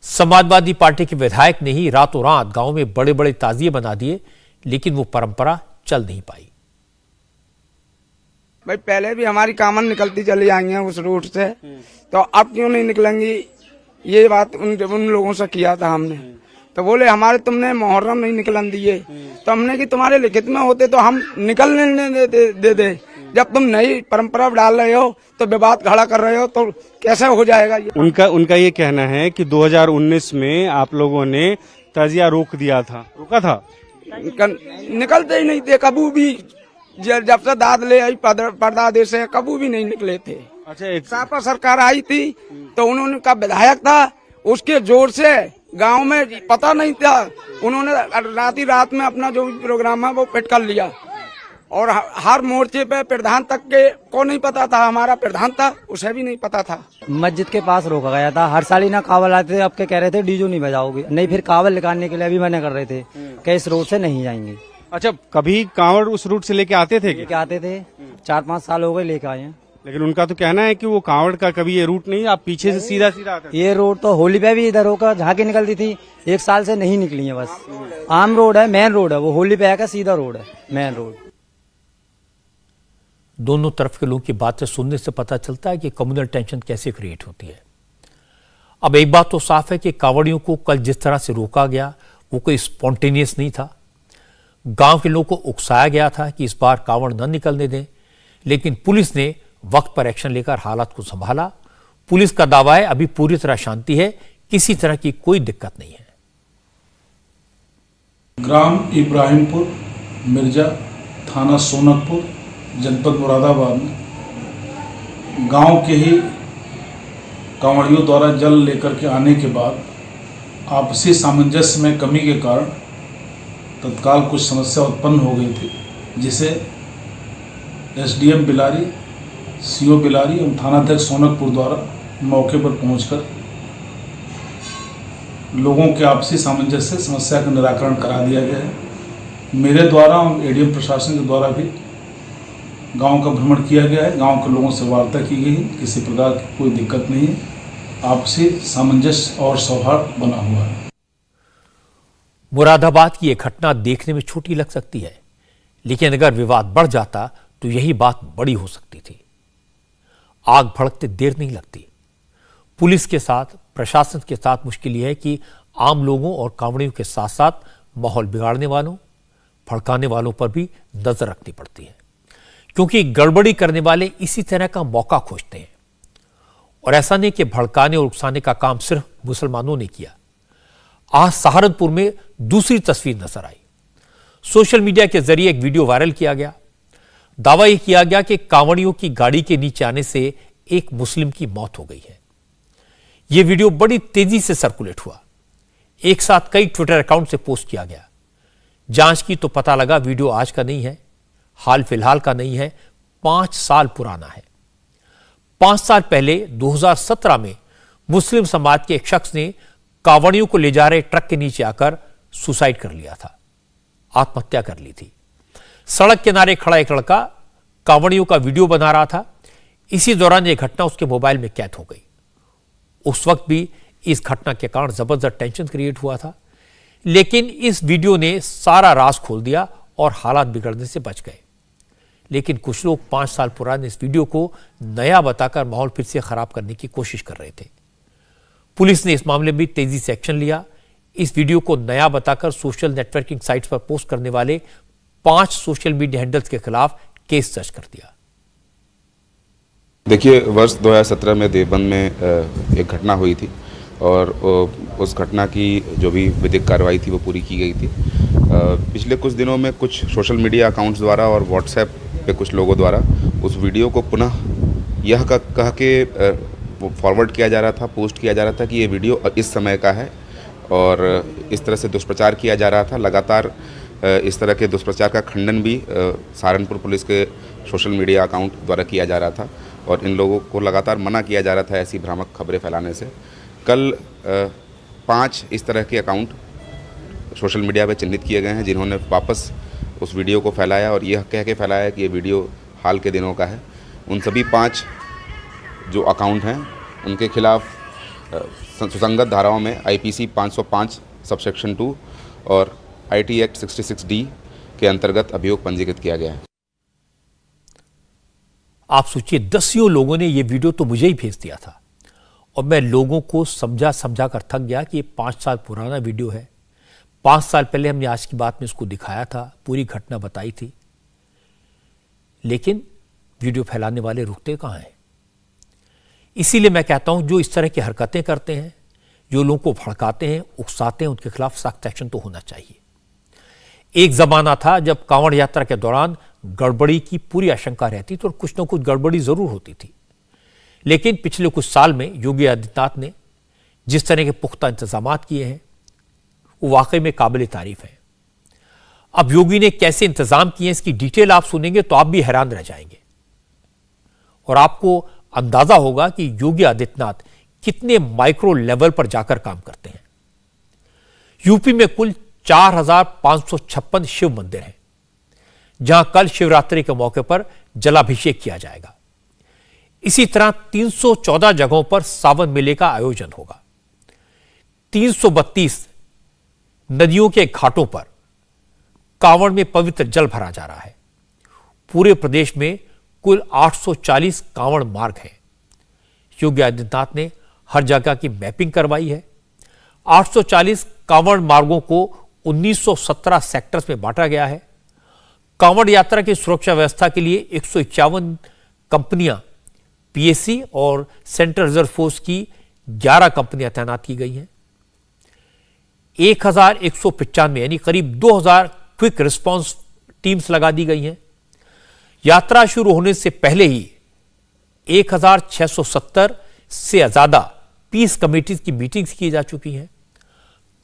समाजवादी पार्टी के विधायक ने ही रातों रात गांव में बड़े बड़े ताजिए बना दिए, लेकिन वो परंपरा चल नहीं पाई। भाई पहले भी हमारी कामन निकलती चली आई है उस रूट से, तो अब क्यों नहीं निकलेंगी? ये बात उन लोगों से किया था हमने। तो बोले हमारे तुमने मुहर्रम नहीं निकलन दिए। तो हमने कि तुम्हारे लिखित में होते तो हम निकलने दे। जब तुम नई परंपरा डाल रहे हो तो विवाद खड़ा कर रहे हो तो कैसे हो जाएगा ये? उनका ये कहना है कि 2019 में आप लोगों ने ताजिया रोक दिया था, रोका था? निकलते ही नहीं थे कभी भी, जब से दाद ले आई परदादे से कभी भी नहीं निकले थे। अच्छा, एक सापा सरकार आई थी तो उन्होंने का विधायक था, उसके जोर से गांव में पता नहीं था, उन्होंने रात में अपना जो भी प्रोग्राम है वो फिट कर लिया और हर मोर्चे पे प्रधान तक के को नहीं पता था, हमारा प्रधान था उसे भी नहीं पता था। मस्जिद के पास रोका गया था, हर साल ही ना कावल आते थे, अब के कह रहे थे डीजो नहीं बजाओगे, नहीं फिर कावल निकालने के लिए अभी मना कर रहे थे कि इस रोड से नहीं जाएंगे। अच्छा, कभी कांवड़ उस रूट से लेके आते थे? लेके आते थे, 4-5 साल हो गए लेके आए हैं। लेकिन उनका तो कहना है कि वो कांवड़ का कभी ये रूट नहीं, आप पीछे से सीधा आते थे। ये रोड तो होली पे भी इधर होकर झांकी निकलती थी, 1 साल से नहीं निकली है, बस आम रोड है, मेन रोड है, वो होली पे आकर सीधा रोड है, मेन रोड। दोनों तरफ के लोगों की बातें सुनने से पता चलता है कि कम्युनल टेंशन कैसे क्रिएट होती है। अब एक बात तो साफ है कि कांवड़ियों को कल जिस तरह से रोका गया वो कोई स्पॉन्टेनियस नहीं था। गांव के लोगों को उकसाया गया था कि इस बार कांवड़ न निकलने दें, लेकिन पुलिस ने वक्त पर एक्शन लेकर हालात को संभाला। पुलिस का दावा है अभी पूरी तरह शांति है, किसी तरह की कोई दिक्कत नहीं है। ग्राम इब्राहिमपुर, मिर्जा, थाना सोनकपुर, जनपद मुरादाबाद में गांव के ही कांवड़ियों द्वारा जल लेकर के आने के बाद आपसी सामंजस्य में कमी के कारण तत्काल कुछ समस्या उत्पन्न हो गई थी, जिसे एसडीएम बिलारी, सीओ बिलारी एवं थानाध्यक्ष सोनकपुर द्वारा मौके पर पहुंचकर लोगों के आपसी सामंजस्य से समस्या का निराकरण करा दिया गया है। मेरे द्वारा और एडीएम प्रशासन के द्वारा भी गांव का भ्रमण किया गया है, गांव के लोगों से वार्ता की गई है, किसी प्रकार की कोई दिक्कत नहीं है, आपसी सामंजस्य और सौहार्द बना हुआ है। मुरादाबाद की यह घटना देखने में छोटी लग सकती है, लेकिन अगर विवाद बढ़ जाता तो यही बात बड़ी हो सकती थी। आग भड़कते देर नहीं लगती। पुलिस के साथ, प्रशासन के साथ मुश्किल यह है कि आम लोगों और कांवड़ियों के साथ साथ माहौल बिगाड़ने वालों, भड़काने वालों पर भी नजर रखनी पड़ती है, क्योंकि गड़बड़ी करने वाले इसी तरह का मौका खोजते हैं। और ऐसा नहीं कि भड़काने और उकसाने का काम सिर्फ मुसलमानों ने किया। आज सहारनपुर में दूसरी तस्वीर नजर आई। सोशल मीडिया के जरिए एक वीडियो वायरल किया गया। दावा यह किया गया कि कांवड़ियों की गाड़ी के नीचे आने से एक मुस्लिम की मौत हो गई है। यह वीडियो बड़ी तेजी से सर्कुलेट हुआ, एक साथ कई ट्विटर अकाउंट से पोस्ट किया गया। जांच की तो पता लगा वीडियो आज का नहीं है, हाल फिलहाल का नहीं है, 5 साल पुराना है। 5 साल पहले 2017 में मुस्लिम समाज के एक शख्स ने कांवड़ियों को ले जा रहे ट्रक के नीचे आकर सुसाइड कर लिया था, आत्महत्या कर ली थी। सड़क किनारे खड़ा एक लड़का कांवड़ियों का वीडियो बना रहा था। इसी दौरान यह घटना उसके मोबाइल में कैद हो गई। उस वक्त भी इस घटना के कारण जबरदस्त टेंशन क्रिएट हुआ था, लेकिन इस वीडियो ने सारा राज खोल दिया और हालात बिगड़ने से बच गए। लेकिन कुछ लोग 5 साल पुराने इस वीडियो को नया बताकर माहौल फिर से खराब करने की कोशिश कर रहे थे। पुलिस ने इस मामले में तेजी से एक्शन लिया। इस वीडियो को नया बताकर सोशल नेटवर्किंग साइट्स पर पोस्ट करने वाले 5 सोशल मीडिया हैंडल्स के खिलाफ केस दर्ज कर दिया। देखिए, वर्ष 2017 में देवबंद में एक घटना हुई थी और उस घटना की जो भी विधिक कार्रवाई थी वो पूरी की गई थी। पिछले कुछ दिनों में कुछ सोशल मीडिया अकाउंट्स द्वारा और व्हाट्सएप पे कुछ लोगों द्वारा उस वीडियो को पुनः यह कह के फॉरवर्ड किया जा रहा था, पोस्ट किया जा रहा था कि ये वीडियो इस समय का है और इस तरह से दुष्प्रचार किया जा रहा था। लगातार इस तरह के दुष्प्रचार का खंडन भी सहारनपुर पुलिस के सोशल मीडिया अकाउंट द्वारा किया जा रहा था और इन लोगों को लगातार मना किया जा रहा था ऐसी भ्रामक खबरें फैलाने से। कल 5 इस तरह के अकाउंट सोशल मीडिया पे चिन्हित किए गए हैं जिन्होंने वापस उस वीडियो को फैलाया और यह कह के फैलाया कि ये वीडियो हाल के दिनों का है। उन सभी 5 जो अकाउंट हैं उनके खिलाफ सुसंगत धाराओं में आईपीसी 505 सबसेक्शन 2 और आईटी एक्ट 66D के अंतर्गत अभियोग पंजीकृत किया गया है। आप सोचिए, दसियों लोगों ने यह वीडियो तो मुझे ही भेज दिया था और मैं लोगों को समझा कर थक गया कि ये 5 साल पुराना वीडियो है। 5 साल पहले हमने आज की बात में इसको दिखाया था, पूरी घटना बताई थी, लेकिन वीडियो फैलाने वाले रुकते कहाँ हैं? इसीलिए मैं कहता हूं जो इस तरह की हरकतें करते हैं, जो लोगों को भड़काते हैं, उकसाते हैं, उनके खिलाफ सख्त एक्शन तो होना चाहिए। एक जमाना था जब कांवड़ यात्रा के दौरान गड़बड़ी की पूरी आशंका रहती थी और कुछ न कुछ गड़बड़ी जरूर होती थी, लेकिन पिछले कुछ साल में योगी आदित्यनाथ ने जिस तरह के पुख्ता इंतजाम किए हैं वो वाकई में काबिल तारीफ है। अब योगी ने कैसे इंतजाम किए हैं इसकी डिटेल आप सुनेंगे तो आप भी हैरान रह जाएंगे और आपको अंदाजा होगा कि योगी आदित्यनाथ कितने माइक्रो लेवल पर जाकर काम करते हैं। यूपी में कुल 4,556 शिव मंदिर हैं, जहां कल शिवरात्रि के मौके पर जलाभिषेक किया जाएगा। इसी तरह 314 जगहों पर सावन मेले का आयोजन होगा। 332 नदियों के घाटों पर कांवड़ में पवित्र जल भरा जा रहा है। पूरे प्रदेश में कुल 840 कांवड़ मार्ग हैं। योगी आदित्यनाथ ने हर जगह की मैपिंग करवाई है। 840 कांवड़ मार्गों को 1917 सेक्टर्स में बांटा गया है। कांवड़ यात्रा की सुरक्षा व्यवस्था के लिए 151 कंपनियां पीएसी और सेंट्रल रिजर्व फोर्स की 11 कंपनियां तैनात की गई हैं। 1195 यानी करीब 2000 क्विक रिस्पांस टीम्स लगा दी गई हैं। यात्रा शुरू होने से पहले ही 1670 से ज्यादा पीस कमेटीज की मीटिंग्स की जा चुकी हैं।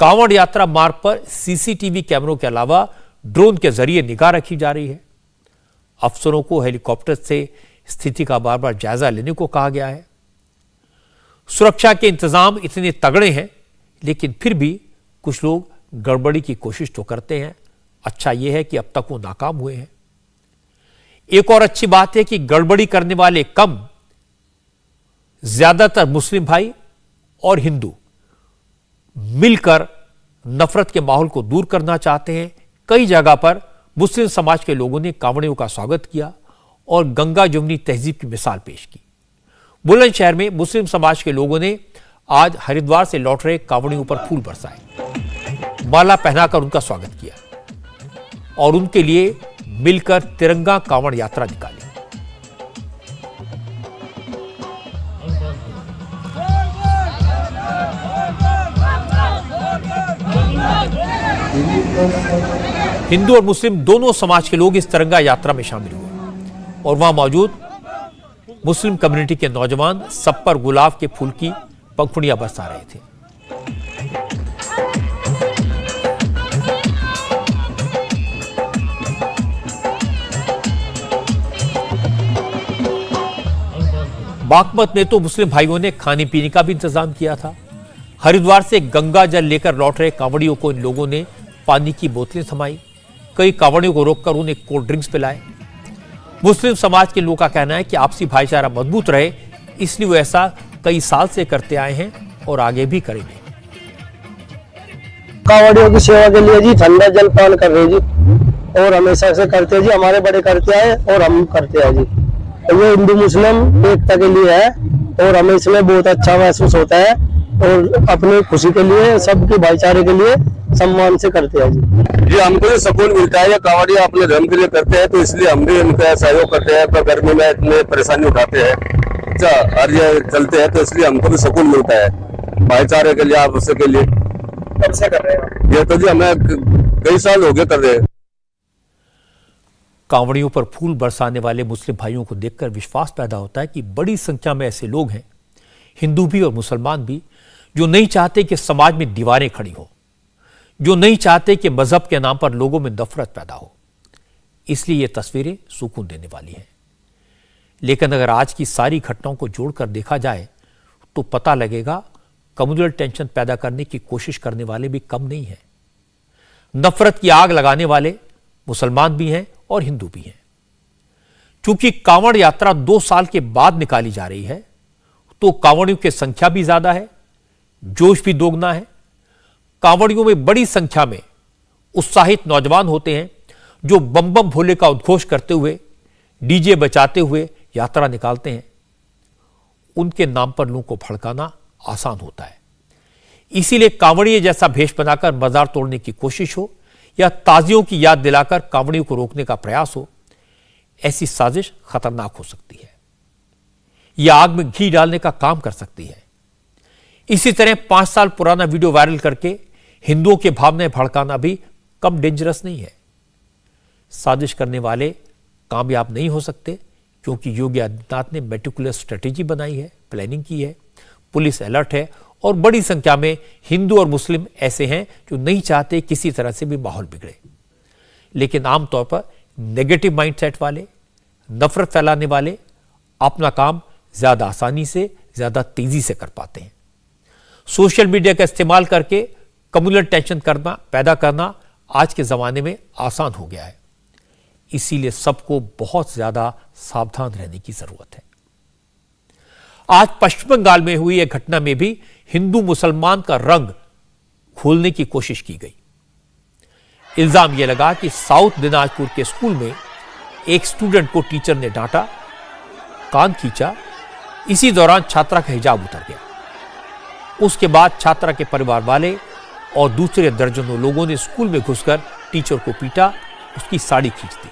कांवड़ यात्रा मार्ग पर सीसीटीवी कैमरों के अलावा ड्रोन के जरिए निगाह रखी जा रही है। अफसरों को हेलीकॉप्टर से स्थिति का बार बार जायजा लेने को कहा गया है। सुरक्षा के इंतजाम इतने तगड़े हैं, लेकिन फिर भी कुछ लोग गड़बड़ी की कोशिश तो करते हैं। अच्छा यह है कि अब तक वो नाकाम हुए हैं। एक और अच्छी बात है कि गड़बड़ी करने वाले कम, ज्यादातर मुस्लिम भाई और हिंदू मिलकर नफरत के माहौल को दूर करना चाहते हैं। कई जगह पर मुस्लिम समाज के लोगों ने कांवड़ियों का स्वागत किया और गंगा जमुनी तहजीब की मिसाल पेश की। बुलंदशहर में मुस्लिम समाज के लोगों ने आज हरिद्वार से लौट रहे कांवड़ियों पर फूल बरसाए, माला पहनाकर उनका स्वागत किया और उनके लिए मिलकर तिरंगा कांवड़ यात्रा निकाली। हिंदू और मुस्लिम दोनों समाज के लोग इस तिरंगा यात्रा में शामिल हुए और वहां मौजूद मुस्लिम कम्युनिटी के नौजवान सब पर गुलाब के फूल की पंखुड़ियां बरसा रहे थे। बागमत में तो मुस्लिम भाइयों ने खाने पीने का भी इंतजाम किया था। हरिद्वार से गंगा जल लेकर लौट रहे कांवड़ियों को इन लोगों ने पानी की बोतलें थमाई। कई कांवड़ियों को रोककर उन्हें कोल्ड ड्रिंक्स पिलाए। मुस्लिम समाज के लोगों का कहना है कि आपसी भाईचारा मजबूत रहे, इसलिए वो ऐसा कई साल से करते आए हैं और आगे भी करेंगे। कांवड़ियों की सेवा के लिए जी ठंडा जल पान कर रहे जी और हमेशा से करते हैं जी। हमारे बड़े करते आए और हम करते हैं जी। तो ये हिंदू मुस्लिम एकता के लिए है और हमें इसमें बहुत अच्छा महसूस होता है और अपनी खुशी के लिए, सबके भाईचारे के लिए सम्मान से करते हैं जी। हमको ये सुकून मिलता है। ये कांवड़िया अपने धर्म के लिए करते हैं तो इसलिए हम भी उनका सहयोग करते हैं। पर गर्मी में इतने परेशानी उठाते हैं, अच्छा हर ये चलते हैं तो इसलिए हमको भी सुकून मिलता है भाईचारे के लिए, आपस के लिए। कब से कर रहे हैं ये? तो जी हमें कई साल हो गए कर रहे हैं। कांवड़ियों पर फूल बरसाने वाले मुस्लिम भाइयों को देखकर विश्वास पैदा होता है कि बड़ी संख्या में ऐसे लोग हैं, हिंदू भी और मुसलमान भी, जो नहीं चाहते कि समाज में दीवारें खड़ी हो, जो नहीं चाहते कि मजहब के नाम पर लोगों में नफरत पैदा हो। इसलिए ये तस्वीरें सुकून देने वाली हैं। लेकिन अगर आज की सारी घटनाओं को जोड़कर देखा जाए तो पता लगेगा कम्युनल टेंशन पैदा करने की कोशिश करने वाले भी कम नहीं हैं। नफरत की आग लगाने वाले मुसलमान भी हैं और हिंदू भी हैं। चूंकि कांवड़ यात्रा 2 साल के बाद निकाली जा रही है तो कांवड़ियों की संख्या भी ज्यादा है, जोश भी दोगुना है। कांवड़ियों में बड़ी संख्या में उत्साहित नौजवान होते हैं जो बम बम भोले का उद्घोष करते हुए, डीजे बजाते हुए यात्रा निकालते हैं। उनके नाम पर लोगों को भड़काना आसान होता है। इसीलिए कांवड़िए जैसा भेष बनाकर मजार तोड़ने की कोशिश हो या ताजियों की याद दिलाकर कांवड़ियों को रोकने का प्रयास हो, ऐसी साजिश खतरनाक हो सकती है। यह आग में घी डालने का काम कर सकती है। इसी तरह 5 साल पुराना वीडियो वायरल करके हिंदुओं के भावनाएं भड़काना भी कम डेंजरस नहीं है। साजिश करने वाले कामयाब नहीं हो सकते, क्योंकि योगी आदित्यनाथ ने मेटिकुलस स्ट्रेटेजी बनाई है, प्लानिंग की है, पुलिस अलर्ट है और बड़ी संख्या में हिंदू और मुस्लिम ऐसे हैं जो नहीं चाहते किसी तरह से भी माहौल बिगड़े। लेकिन आमतौर पर नेगेटिव माइंडसेट वाले, नफरत फैलाने वाले अपना काम ज्यादा आसानी से, ज्यादा तेजी से कर पाते हैं। सोशल मीडिया का इस्तेमाल करके कम्युनल टेंशन पैदा करना आज के जमाने में आसान हो गया है। इसीलिए सबको बहुत ज्यादा सावधान रहने की जरूरत है। आज पश्चिम बंगाल में हुई एक घटना में भी हिंदू मुसलमान का रंग खोलने की कोशिश की गई। इल्जाम यह लगा कि साउथ दिनाजपुर के स्कूल में एक स्टूडेंट को टीचर ने डांटा, कान खींचा। इसी दौरान छात्रा का हिजाब उतर गया। उसके बाद छात्रा के परिवार वाले और दूसरे दर्जनों लोगों ने स्कूल में घुसकर टीचर को पीटा, उसकी साड़ी खींच दी।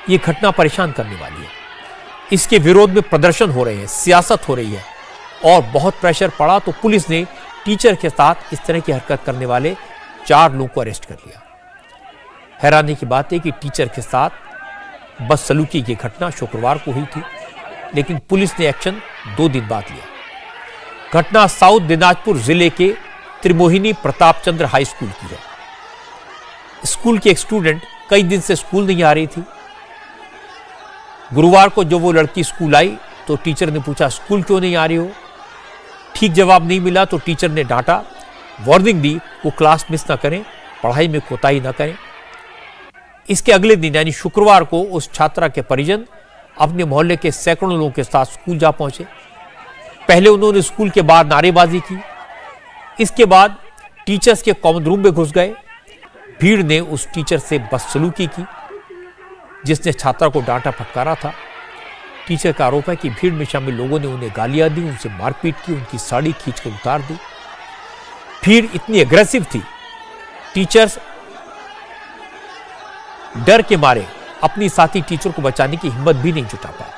यह घटना परेशान करने वाली है। इसके विरोध में प्रदर्शन हो रहे हैं, सियासत हो रही है और बहुत प्रेशर पड़ा तो पुलिस ने टीचर के साथ इस तरह की हरकत करने वाले 4 लोगों को अरेस्ट कर लिया। हैरानी की बात है कि टीचर के साथ बदसलूकी की घटना शुक्रवार को हुई थी, लेकिन पुलिस ने एक्शन 2 दिन बाद लिया। घटना साउथ दिनाजपुर जिले के त्रिमोहिनी प्रताप चंद्र हाई स्कूल की है। स्कूल की एक स्टूडेंट कई दिन से स्कूल नहीं आ रही थी। गुरुवार को जब वो लड़की स्कूल आई तो टीचर ने पूछा, स्कूल क्यों नहीं आ रही हो? ठीक जवाब नहीं मिला तो टीचर ने डांटा, वार्निंग दी वो क्लास मिस ना करें, पढ़ाई में कोताही ना करें। इसके अगले दिन यानी शुक्रवार को उस छात्रा के परिजन अपने मोहल्ले के सैकड़ों लोगों के साथ स्कूल जा पहुंचे। पहले उन्होंने स्कूल के बाहर नारेबाजी की। इसके बाद टीचर्स के कॉमन रूम में घुस गए। भीड़ ने उस टीचर से बदसलूकी की जिसने छात्रा को डांटा फटकारा था। टीचर का आरोप है कि भीड़ में शामिल लोगों ने उन्हें गालियां दी, उनसे मारपीट की, उनकी साड़ी खींचकर उतार दी। भीड़ इतनी एग्रेसिव थी, टीचर्स डर के मारे अपनी साथी टीचर को बचाने की हिम्मत भी नहीं जुटा पाए।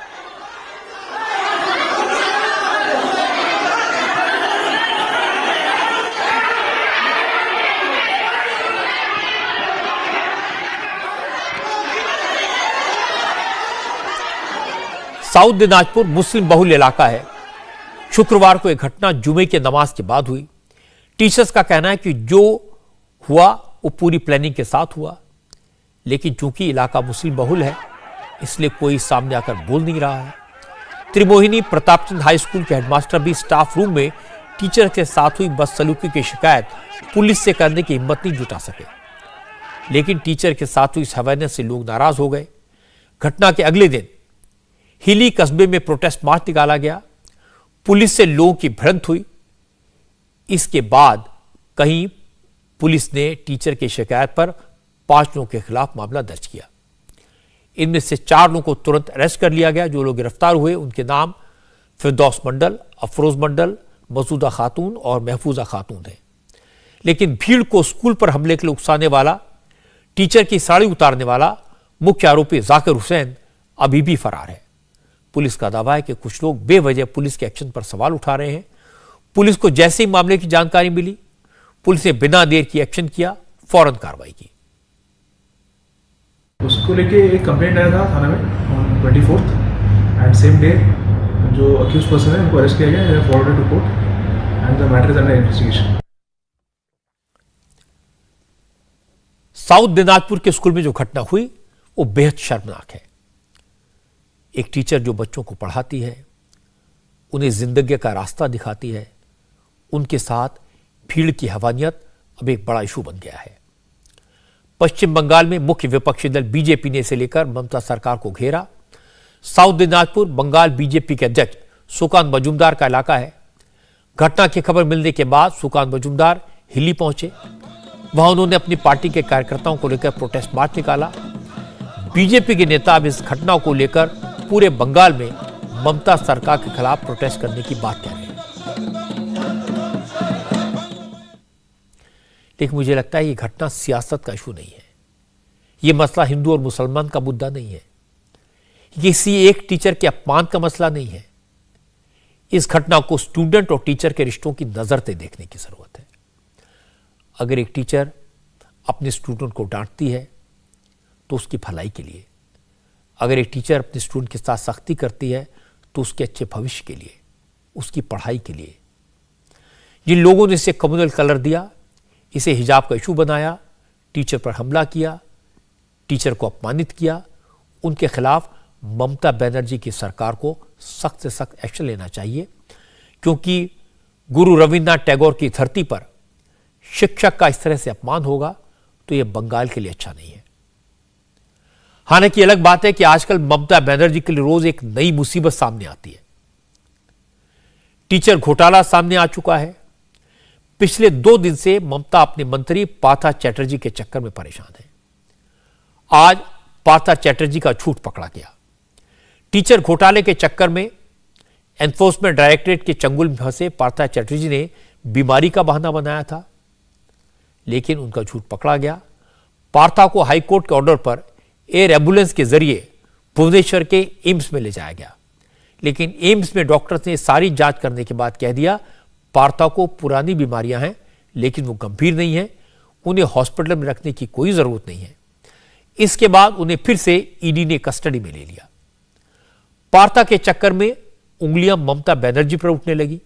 साउथ दिनाजपुर मुस्लिम बहुल इलाका है। शुक्रवार को एक घटना जुमे के नमाज के बाद हुई। टीचर्स का कहना है कि जो हुआ वो पूरी प्लानिंग के साथ हुआ, लेकिन चूंकि इलाका मुस्लिम बहुल है इसलिए कोई सामने आकर बोल नहीं रहा है। त्रिमोहिनी प्रतापचंद हाई स्कूल के हेडमास्टर भी स्टाफ रूम में टीचर के साथ हुई बदसलूकी की शिकायत पुलिस से करने की हिम्मत नहीं जुटा सके, लेकिन टीचर के साथ हुई इस हवाने से लोग नाराज हो गए। घटना के अगले दिन हिली कस्बे में प्रोटेस्ट मार्च निकाला गया। पुलिस से लोगों की भिड़ंत हुई। इसके बाद कहीं पुलिस ने टीचर की शिकायत पर 5 लोगों के खिलाफ मामला दर्ज किया। इनमें से 4 लोगों को तुरंत अरेस्ट कर लिया गया। जो लोग गिरफ्तार हुए उनके नाम फिरदौस मंडल, अफरोज मंडल, मसूदा खातून और महफूजा खातून है। लेकिन भीड़ को स्कूल पर हमले के लिए उकसाने वाला, टीचर की साड़ी उतारने वाला मुख्य आरोपी जाकिर हुसैन अभी भी फरार है। पुलिस का दावा है कि कुछ लोग बेवजह पुलिस के एक्शन पर सवाल उठा रहे हैं। पुलिस को जैसे ही मामले की जानकारी मिली, पुलिस ने बिना देर की एक्शन किया, फौरन कार्रवाई की। उसको लेके एक कंप्लेंट आया था थाना में on 24th and same day जो अक्यूज पर्सन है उनको अरेस्ट किया गया, forwarded to court and the matter is under investigation. South Dinajpur के स्कूल में जो घटना हुई वो बेहद शर्मनाक है। एक टीचर जो बच्चों को पढ़ाती है, उन्हें जिंदगी का रास्ता दिखाती है, उनके साथ भीड़ की हवानियत अब एक बड़ा इशू बन गया है। पश्चिम बंगाल में मुख्य विपक्षी दल बीजेपी ने इसे लेकर ममता सरकार को घेरा। साउथ दिनाजपुर बंगाल बीजेपी के अध्यक्ष सुकांत मजूमदार का इलाका है। घटना की खबर मिलने के बाद सुकांत मजूमदार हिली पहुंचे। वहां उन्होंने अपनी पार्टी के कार्यकर्ताओं को लेकर प्रोटेस्ट मार्च निकाला। बीजेपी के नेता अब इस घटना को लेकर पूरे बंगाल में ममता सरकार के खिलाफ प्रोटेस्ट करने की बात कह रहे हैं। लेकिन मुझे लगता है ये घटना सियासत का इशू नहीं है, यह मसला हिंदू और मुसलमान का मुद्दा नहीं है, किसी एक टीचर के अपमान का मसला नहीं है। इस घटना को स्टूडेंट और टीचर के रिश्तों की नजर से देखने की जरूरत है। अगर एक टीचर अपने स्टूडेंट को डांटती है तो उसकी भलाई के लिए, अगर एक टीचर अपने स्टूडेंट के साथ सख्ती करती है तो उसके अच्छे भविष्य के लिए, उसकी पढ़ाई के लिए। जिन लोगों ने इसे कम्युनल कलर दिया, इसे हिजाब का इशू बनाया, टीचर पर हमला किया, टीचर को अपमानित किया, उनके खिलाफ ममता बनर्जी की सरकार को सख्त से सख्त एक्शन लेना चाहिए, क्योंकि गुरु रविन्द्रनाथ टैगोर की धरती पर शिक्षक का इस तरह से अपमान होगा तो यह बंगाल के लिए अच्छा नहीं है। हालांकि अलग बात है कि आजकल ममता बनर्जी के लिए रोज एक नई मुसीबत सामने आती है। टीचर घोटाला सामने आ चुका है। पिछले 2 दिन से ममता अपने मंत्री पार्था चैटर्जी के चक्कर में परेशान है। आज पार्था चैटर्जी का झूठ पकड़ा गया। टीचर घोटाले के चक्कर में एनफोर्समेंट डायरेक्टरेट के चंगुल में फंसे पार्था चैटर्जी ने बीमारी का बहाना बनाया था, लेकिन उनका झूठ पकड़ा गया। पार्था को हाईकोर्ट के ऑर्डर पर एयर एम्बुलेंस के जरिए भुवनेश्वर के एम्स में ले जाया गया, लेकिन एम्स में डॉक्टर्स ने सारी जांच करने के बाद कह दिया पार्था को पुरानी बीमारियां हैं, लेकिन वो गंभीर नहीं है, उन्हें हॉस्पिटल में रखने की कोई जरूरत नहीं है। इसके बाद उन्हें फिर से ईडी ने कस्टडी में ले लिया। पार्था के चक्कर में उंगलियां ममता बनर्जी पर उठने लगी।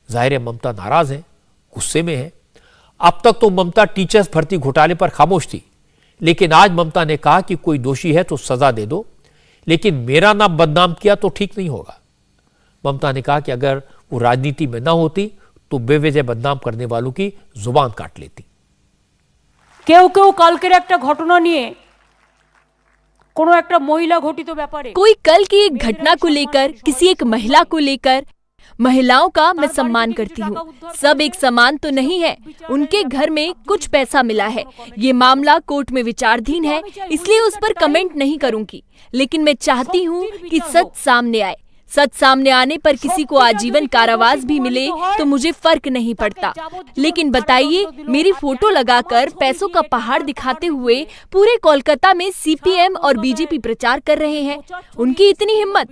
जाहिर है ममता नाराज है, गुस्से में है। अब तक तो ममता टीचर्स भर्ती घोटाले पर खामोश थी, लेकिन आज ममता ने कहा कि कोई दोषी है तो सजा दे दो, लेकिन मेरा नाम बदनाम किया तो ठीक नहीं होगा। ममता ने कहा कि अगर वो राजनीति में ना होती तो बेवजह बदनाम करने वालों की जुबान काट लेती। কেউ কেউ কালকের একটা ঘটনা নিয়ে কোনো একটা মহিলা ঘটিত ব্যাপারে कोई कल की एक घटना को लेकर, किसी एक महिला को लेकर, महिलाओं का मैं सम्मान करती हूँ। सब एक समान तो नहीं है, उनके घर में कुछ पैसा मिला है। ये मामला कोर्ट में विचाराधीन है, इसलिए उस पर कमेंट नहीं करूंगी, लेकिन मैं चाहती हूँ कि सच सामने आए। सच सामने आने पर किसी को आजीवन कारावास भी मिले तो मुझे फर्क नहीं पड़ता, लेकिन बताइए मेरी फोटो लगाकर पैसों का पहाड़ दिखाते हुए पूरे कोलकाता में सीपीएम और बीजेपी प्रचार कर रहे हैं। उनकी इतनी हिम्मत!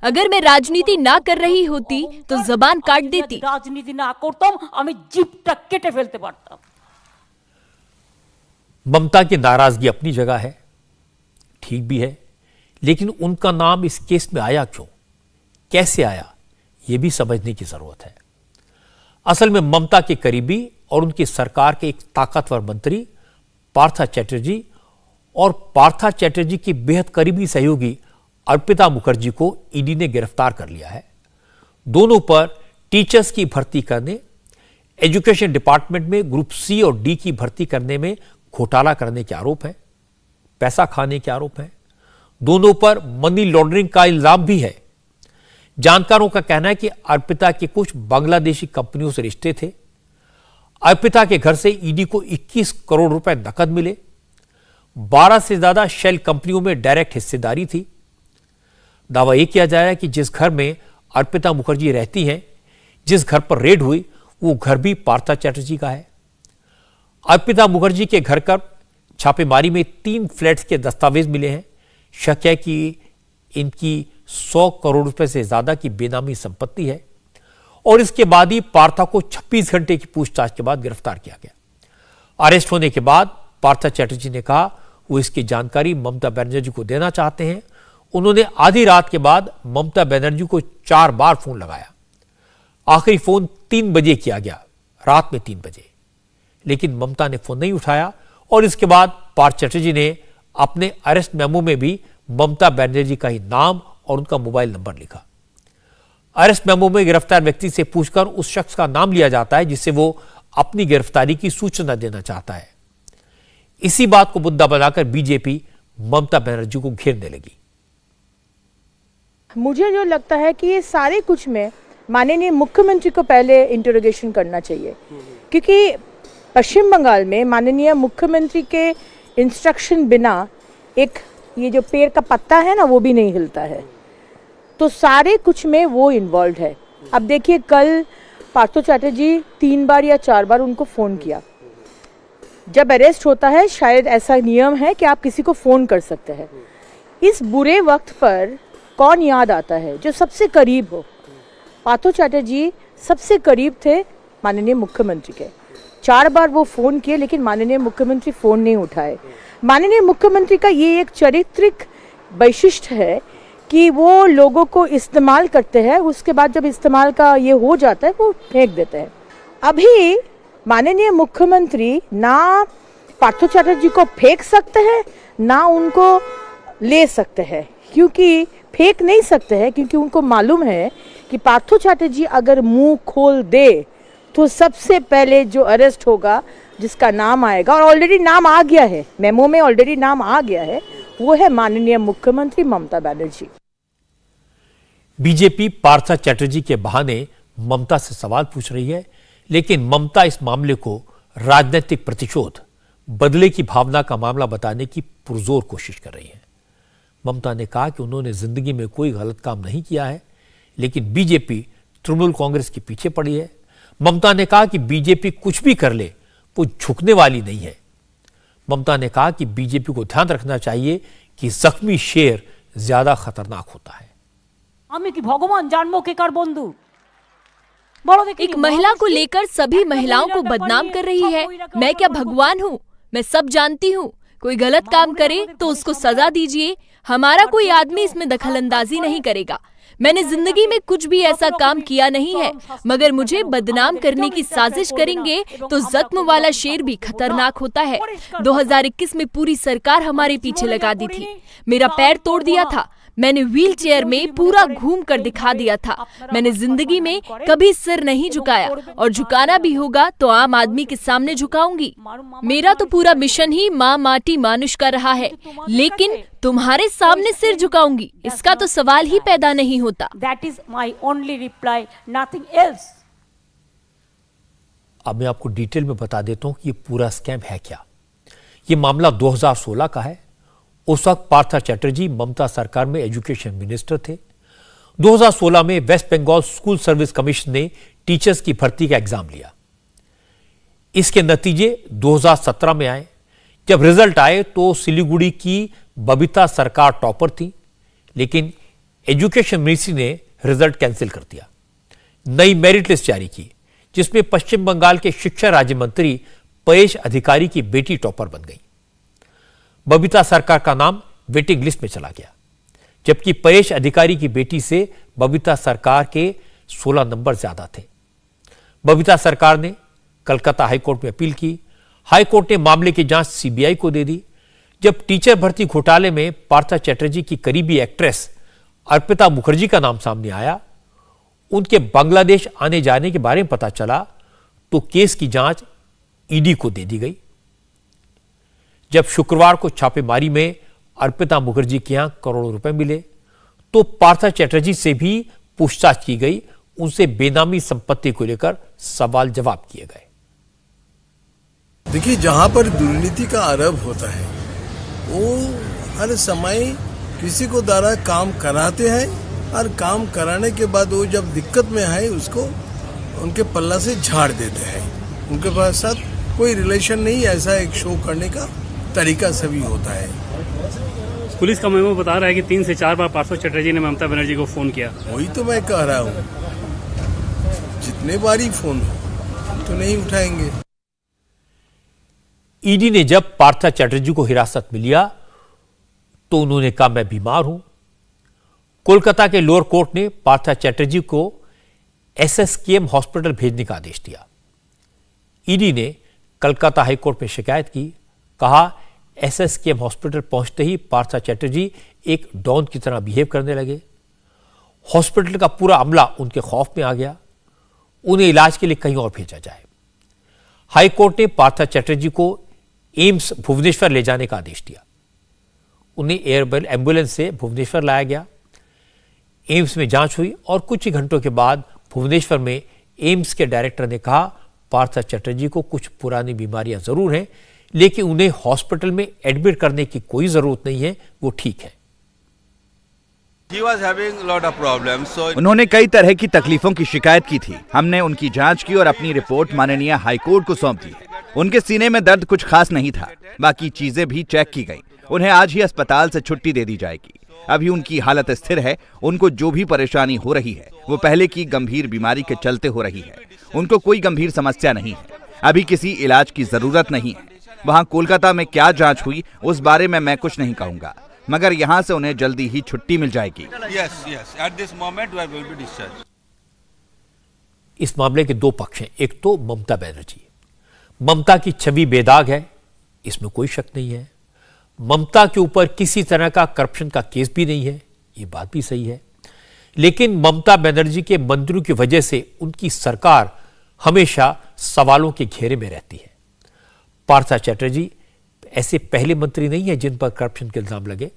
अगर मैं राजनीति ना कर रही होती तो जबान काट देती। রাজনীতি না করতাম আমি জিভটা কেটে ফেলতে পারতাম। ममता की नाराजगी अपनी जगह है, ठीक भी है, लेकिन उनका नाम इस केस में आया क्यों, कैसे आया, यह भी समझने की जरूरत है। असल में ममता के करीबी और उनकी सरकार के एक ताकतवर मंत्री पार्था चैटर्जी और पार्था चैटर्जी की बेहद करीबी सहयोगी अर्पिता मुखर्जी को ईडी ने गिरफ्तार कर लिया है। दोनों पर टीचर्स की भर्ती करने, एजुकेशन डिपार्टमेंट में ग्रुप सी और डी की भर्ती करने में घोटाला करने के आरोप है, पैसा खाने के आरोप है। दोनों पर मनी लॉन्ड्रिंग का इल्जाम भी है। जानकारों का कहना है कि अर्पिता के कुछ बांग्लादेशी कंपनियों से रिश्ते थे। अर्पिता के घर से ईडी को 21 करोड़ रुपए नकद मिले। 12 से ज्यादा शेल कंपनियों में डायरेक्ट हिस्सेदारी थी। दावा यह किया जाए कि जिस घर में अर्पिता मुखर्जी रहती हैं, जिस घर पर रेड हुई, वो घर भी पार्था चैटर्जी का है। अर्पिता मुखर्जी के घर पर छापेमारी में 3 फ्लैट्स के दस्तावेज मिले हैं। शक है कि इनकी 100 करोड़ रुपए से ज्यादा की बेनामी संपत्ति है, और इसके बाद ही पार्था को 26 घंटे की पूछताछ के बाद गिरफ्तार किया गया। अरेस्ट होने के बाद पार्था चैटर्जी ने कहा वो इसकी जानकारी ममता बनर्जी को देना चाहते हैं। उन्होंने आधी रात के बाद ममता बनर्जी को 4 बार फोन लगाया। आखिरी फोन 3 बजे किया गया, रात में 3 बजे, लेकिन ममता ने फोन नहीं उठाया, और इसके बाद पार्थ चैटर्जी ने अपने अरेस्ट मेमो में भी ममता बनर्जी का ही नाम और उनका मोबाइल नंबर लिखा। अरेस्ट मेमो में गिरफ्तार व्यक्ति से पूछकर उस शख्स का नाम लिया जाता है जिससे वो अपनी गिरफ्तारी की सूचना देना चाहता है। इसी बात को मुद्दा बनाकर बीजेपी ममता बनर्जी को घेरने लगी। मुझे जो लगता है कि ये सारे कुछ में माननीय मुख्यमंत्री को पहले इंटरोगेशन करना चाहिए, क्योंकि पश्चिम बंगाल में माननीय मुख्यमंत्री के इंस्ट्रक्शन बिना एक ये जो पेड़ का पत्ता है ना वो भी नहीं हिलता है, तो सारे कुछ में वो इन्वॉल्व है। अब देखिए कल पार्थो चैटर्जी 3 बार या 4 बार उनको फ़ोन किया, जब अरेस्ट होता है शायद ऐसा नियम है कि आप किसी को फ़ोन कर सकते हैं। इस बुरे वक्त पर कौन याद आता है जो सबसे करीब हो। पार्थो चैटर्जी सबसे करीब थे माननीय मुख्यमंत्री के। 4 बार वो फ़ोन किए लेकिन माननीय मुख्यमंत्री फ़ोन नहीं उठाए। माननीय मुख्यमंत्री का ये एक चारित्रिक वैशिष्ट्य है कि वो लोगों को इस्तेमाल करते हैं, उसके बाद जब इस्तेमाल का ये हो जाता है वो फेंक देते हैं। अभी माननीय मुख्यमंत्री ना पार्थो चैटर्जी को फेंक सकते हैं ना उनको ले सकते हैं, क्योंकि फेंक नहीं सकते हैं क्योंकि उनको मालूम है कि पार्थो चैटर्जी अगर मुंह खोल दे तो सबसे पहले जो अरेस्ट होगा, जिसका नाम आएगा, और ऑलरेडी नाम आ गया है, मेमो में ऑलरेडी नाम आ गया है, वो है माननीय मुख्यमंत्री ममता बनर्जी। बीजेपी पार्थ चैटर्जी के बहाने ममता से सवाल पूछ रही है, लेकिन ममता इस मामले को राजनीतिक प्रतिशोध, बदले की भावना का मामला बताने की पुरजोर कोशिश कर रही है। ममता ने कहा कि उन्होंने जिंदगी में कोई गलत काम नहीं किया है, लेकिन बीजेपी तृणमूल कांग्रेस के पीछे पड़ी है। ममता ने कहा कि बीजेपी कुछ भी कर ले वो झुकने वाली नहीं है। ममता ने कहा कि बीजेपी को ध्यान रखना चाहिए कि जख्मी शेर ज्यादा खतरनाक होता है। আমি কি ভগবান জানবো কে কার বন্ধু? एक महिला को लेकर सभी महिलाओं को बदनाम कर रही है। मैं क्या भगवान हूँ? मैं सब जानती हूँ। कोई गलत काम करे तो उसको सजा दीजिए। हमारा कोई आदमी इसमें दखलंदाजी नहीं करेगा। मैंने जिंदगी में कुछ भी ऐसा काम किया नहीं है, मगर मुझे बदनाम करने की साजिश करेंगे तो जख्म वाला शेर भी खतरनाक होता है। 2021 में पूरी सरकार हमारे पीछे लगा दी थी। मेरा पैर तोड़ दिया था। मैंने व्हील चेयर में पूरा घूम कर दिखा दिया था। मैंने जिंदगी में कभी सिर नहीं झुकाया, और झुकाना भी होगा तो आम आदमी के सामने झुकाऊंगी। मेरा तो पूरा मिशन ही माँ माटी मानुष का रहा है, लेकिन तुम्हारे सामने सिर झुकाऊंगी इसका तो सवाल ही पैदा नहीं होता। That is my only reply, nothing else. अब मैं आपको डिटेल में बता देता हूं कि ये पूरा स्कैम है क्या। ये मामला 2016 का है। उस वक्त पार्थ चैटर्जी ममता सरकार में एजुकेशन मिनिस्टर थे। 2016 में West Bengal school service commission ने टीचर्स की भर्ती का एग्जाम लिया। इसके नतीजे 2017 में आए। जब रिजल्ट आए तो सिलीगुड़ी की बबीता सरकार टॉपर थी, लेकिन एजुकेशन मिनिस्ट्री ने रिजल्ट कैंसिल कर दिया। नई मेरिट लिस्ट जारी की, जिसमें पश्चिम बंगाल के शिक्षा राज्य मंत्री परेश अधिकारी की बेटी टॉपर बन गई। बबीता सरकार का नाम वेटिंग लिस्ट में चला गया, जबकि परेश अधिकारी की बेटी से बबीता सरकार के 16 नंबर ज्यादा थे। बबीता सरकार ने कलकत्ता हाईकोर्ट में अपील की। हाईकोर्ट ने मामले की जांच सीबीआई को दे दी। जब टीचर भर्ती घोटाले में पार्थ चैटर्जी की करीबी एक्ट्रेस अर्पिता मुखर्जी का नाम सामने आया, उनके बांग्लादेश आने जाने के बारे में पता चला, तो केस की जांच ईडी को दे दी गई। जब शुक्रवार को छापेमारी में अर्पिता मुखर्जी के यहां करोड़ों रुपए मिले, तो पार्थ चैटर्जी से भी पूछताछ की गई। उनसे बेनामी संपत्ति को लेकर सवाल जवाब किए गए। देखिए, जहां पर दुर्नीति का आरोप होता है वो हर समय किसी को द्वारा काम कराते हैं, और काम कराने के बाद वो जब दिक्कत में है उसको उनके पल्ला से झाड़ देते हैं। उनके पास साथ कोई रिलेशन नहीं, ऐसा एक शो करने का तरीका सभी होता है। पुलिस का मेमो बता रहा है कि 3 से 4 बार पार्थ चैटर्जी ने ममता बनर्जी को फोन किया। वही तो मैं कह रहा हूँ, जितने बार ही फोन हो तो नहीं उठाएंगे। ईडी ने जब पार्थ चैटर्जी को हिरासत में लिया तो उन्होंने कहा मैं बीमार हूं। कोलकाता के लोअर कोर्ट ने पार्थ चैटर्जी को एसएसकेएम हॉस्पिटल भेजने का आदेश दिया। ईडी ने कलकत्ता हाईकोर्ट में शिकायत की। कहा एसएसकेएम हॉस्पिटल पहुंचते ही पार्थ चैटर्जी एक डॉन की तरह बिहेव करने लगे। हॉस्पिटल का पूरा अमला उनके खौफ में आ गया। उन्हें इलाज के लिए कहीं और भेजा जाए। हाईकोर्ट ने पार्थ चैटर्जी को एम्स भुवनेश्वर ले जाने का आदेश दिया। उन्हें एम्बुलेंस से भुवनेश्वर लाया गया। एम्स में जांच हुई और कुछ ही घंटों के बाद भुवनेश्वर में एम्स के डायरेक्टर ने कहा पार्थ चैटर्जी को कुछ पुरानी बीमारियां जरूर हैं, लेकिन उन्हें हॉस्पिटल में एडमिट करने की कोई जरूरत नहीं है, वो ठीक है। उन्होंने कई तरह की तकलीफों की शिकायत की थी। हमने उनकी जांच की और अपनी रिपोर्ट माननीय हाईकोर्ट को सौंप दी। उनके सीने में दर्द कुछ खास नहीं था। बाकी चीजें भी चेक की गई। उन्हें आज ही अस्पताल से छुट्टी दे दी जाएगी। अभी उनकी हालत स्थिर है। उनको जो भी परेशानी हो रही है वो पहले की गंभीर बीमारी के चलते हो रही है। उनको कोई गंभीर समस्या नहीं है। अभी किसी इलाज की जरूरत नहीं है। वहां कोलकाता में क्या जांच हुई उस बारे में मैं कुछ नहीं कहूंगा, मगर यहां से उन्हें जल्दी ही छुट्टी मिल जाएगी। At this moment we will be discharged. इस मामले के दो पक्ष हैं। एक तो ममता बनर्जी। ममता की छवि बेदाग है, इसमें कोई शक नहीं है। ममता के ऊपर किसी तरह का करप्शन का केस भी नहीं है, ये बात भी सही है। लेकिन ममता बनर्जी के मंत्रियों की वजह से उनकी सरकार हमेशा सवालों के घेरे में रहती है। पार्थ चैटर्जी ऐसे पहले मंत्री नहीं है जिन पर करप्शन के इल्जाम लगे।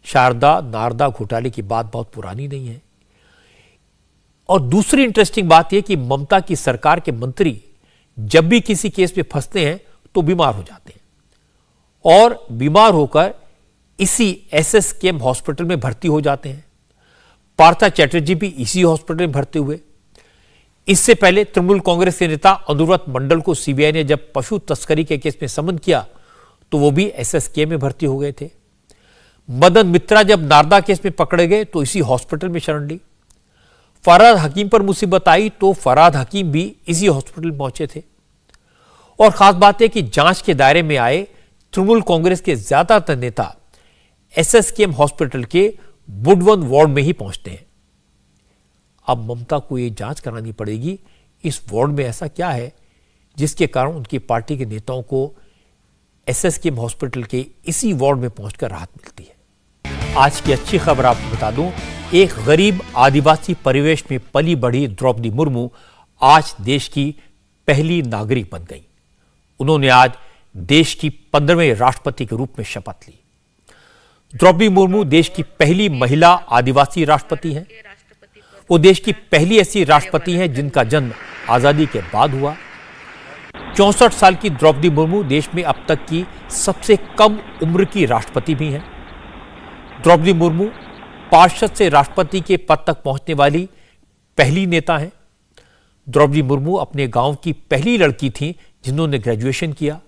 शारदा नारदा घोटाले की बात बहुत पुरानी नहीं है। और दूसरी इंटरेस्टिंग बात यह कि ममता की सरकार के मंत्री जब भी किसी केस में फंसते हैं तो बीमार हो जाते हैं और बीमार होकर इसी एसएसकेएम हॉस्पिटल में भर्ती हो जाते हैं। पार्थ चैटर्जी भी इसी हॉस्पिटल में भर्ती हुए। इससे पहले तृणमूल कांग्रेस के नेता अनुव्रत मंडल को सीबीआई ने जब पशु तस्करी के केस में समन किया तो वो भी एसएसकेएम में भर्ती हो गए थे। मदन मित्रा जब नारदा केस में पकड़े गए तो इसी हॉस्पिटल में शरण ली। फरहाद हकीम पर मुसीबत आई तो फरहाद हकीम भी इसी हॉस्पिटल में पहुंचे थे। और खास बात है कि जांच के दायरे में आए तृणमूल कांग्रेस के ज्यादातर नेता एसएसकेएम हॉस्पिटल के वुडवन वार्ड में ही पहुंचते हैं। अब ममता को यह जांच करानी पड़ेगी इस वार्ड में ऐसा क्या है जिसके कारण उनकी पार्टी के नेताओं को एसएसकेएम हॉस्पिटल के इसी वार्ड में पहुंचकर राहत मिलती है। आज की अच्छी खबर आपको बता दूं, एक गरीब आदिवासी परिवेश में पली बढ़ी द्रौपदी मुर्मू आज देश की पहली नागरिक बन गई। उन्होंने आज देश की 15वें राष्ट्रपति के रूप में शपथ ली। द्रौपदी मुर्मू देश की पहली महिला आदिवासी राष्ट्रपति हैं। वो देश की पहली ऐसी राष्ट्रपति हैं जिनका जन्म आजादी के बाद हुआ। 64 साल की द्रौपदी मुर्मू देश में अब तक की सबसे कम उम्र की राष्ट्रपति भी हैं। द्रौपदी मुर्मू पार्षद से राष्ट्रपति के पद तक पहुंचने वाली पहली नेता हैं। द्रौपदी मुर्मू अपने गांव की पहली लड़की थी जिन्होंने ग्रेजुएशन किया।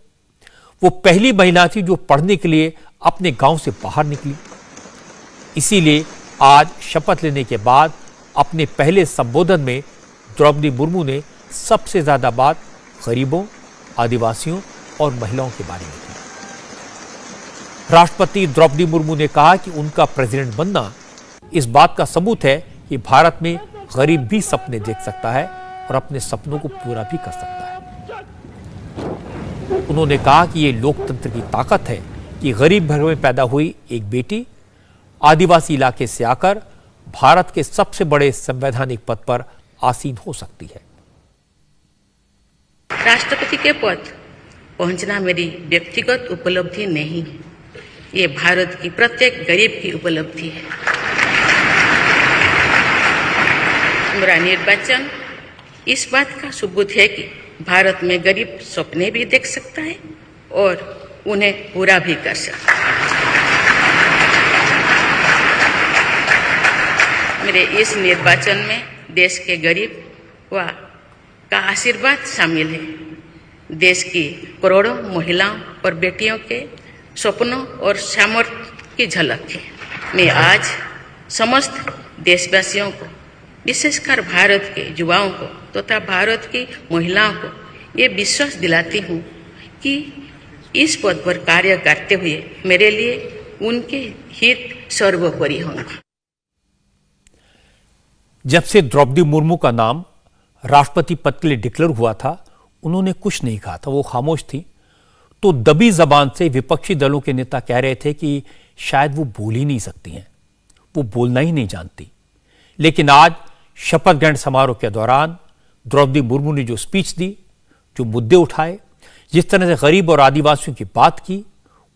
वो पहली महिला थी जो पढ़ने के लिए अपने गांव से बाहर निकली। इसीलिए आज शपथ लेने के बाद अपने पहले संबोधन में द्रौपदी मुर्मू ने सबसे ज्यादा बात गरीबों, आदिवासियों और महिलाओं के बारे में की। राष्ट्रपति द्रौपदी मुर्मू ने कहा कि उनका प्रेसिडेंट बनना इस बात का सबूत है कि भारत में गरीब भी सपने देख सकता है और अपने सपनों को पूरा भी कर सकता है। उन्होंने कहा कि ये लोकतंत्र की ताकत है कि गरीब घर में पैदा हुई एक बेटी आदिवासी इलाके से आकर भारत के सबसे बड़े संवैधानिक पद पर आसीन हो सकती है। राष्ट्रपति के पद पहुंचना मेरी व्यक्तिगत उपलब्धि नहीं है, ये भारत की प्रत्येक गरीब की उपलब्धि है। मेरा निर्वाचन इस बात का सबूत है कि भारत में गरीब सपने भी देख सकता है और उन्हें पूरा भी कर सकता है। मेरे इस निर्वाचन में देश के गरीब व का आशीर्वाद शामिल है। देश की करोड़ों महिलाओं और बेटियों के सपनों और सामर्थ्य की झलक है। मैं आज समस्त देशवासियों को, विशेषकर भारत के युवाओं को तथा भारत की महिलाओं को ये विश्वास दिलाती हूँ कि इस पद पर कार्य करते हुए मेरे लिए उनके हित सर्वोपरि होंगे। जब से द्रौपदी मुर्मू का नाम राष्ट्रपति पद के लिए डिक्लेयर हुआ था, उन्होंने कुछ नहीं कहा था, वो खामोश थी। तो दबी जबान से विपक्षी दलों के नेता कह रहे थे कि शायद वो बोल ही नहीं सकती हैं, वो बोलना ही नहीं जानती। लेकिन आज शपथ ग्रहण समारोह के दौरान द्रौपदी मुर्मू ने जो स्पीच दी, जो मुद्दे उठाए, जिस तरह से गरीब और आदिवासियों की बात की,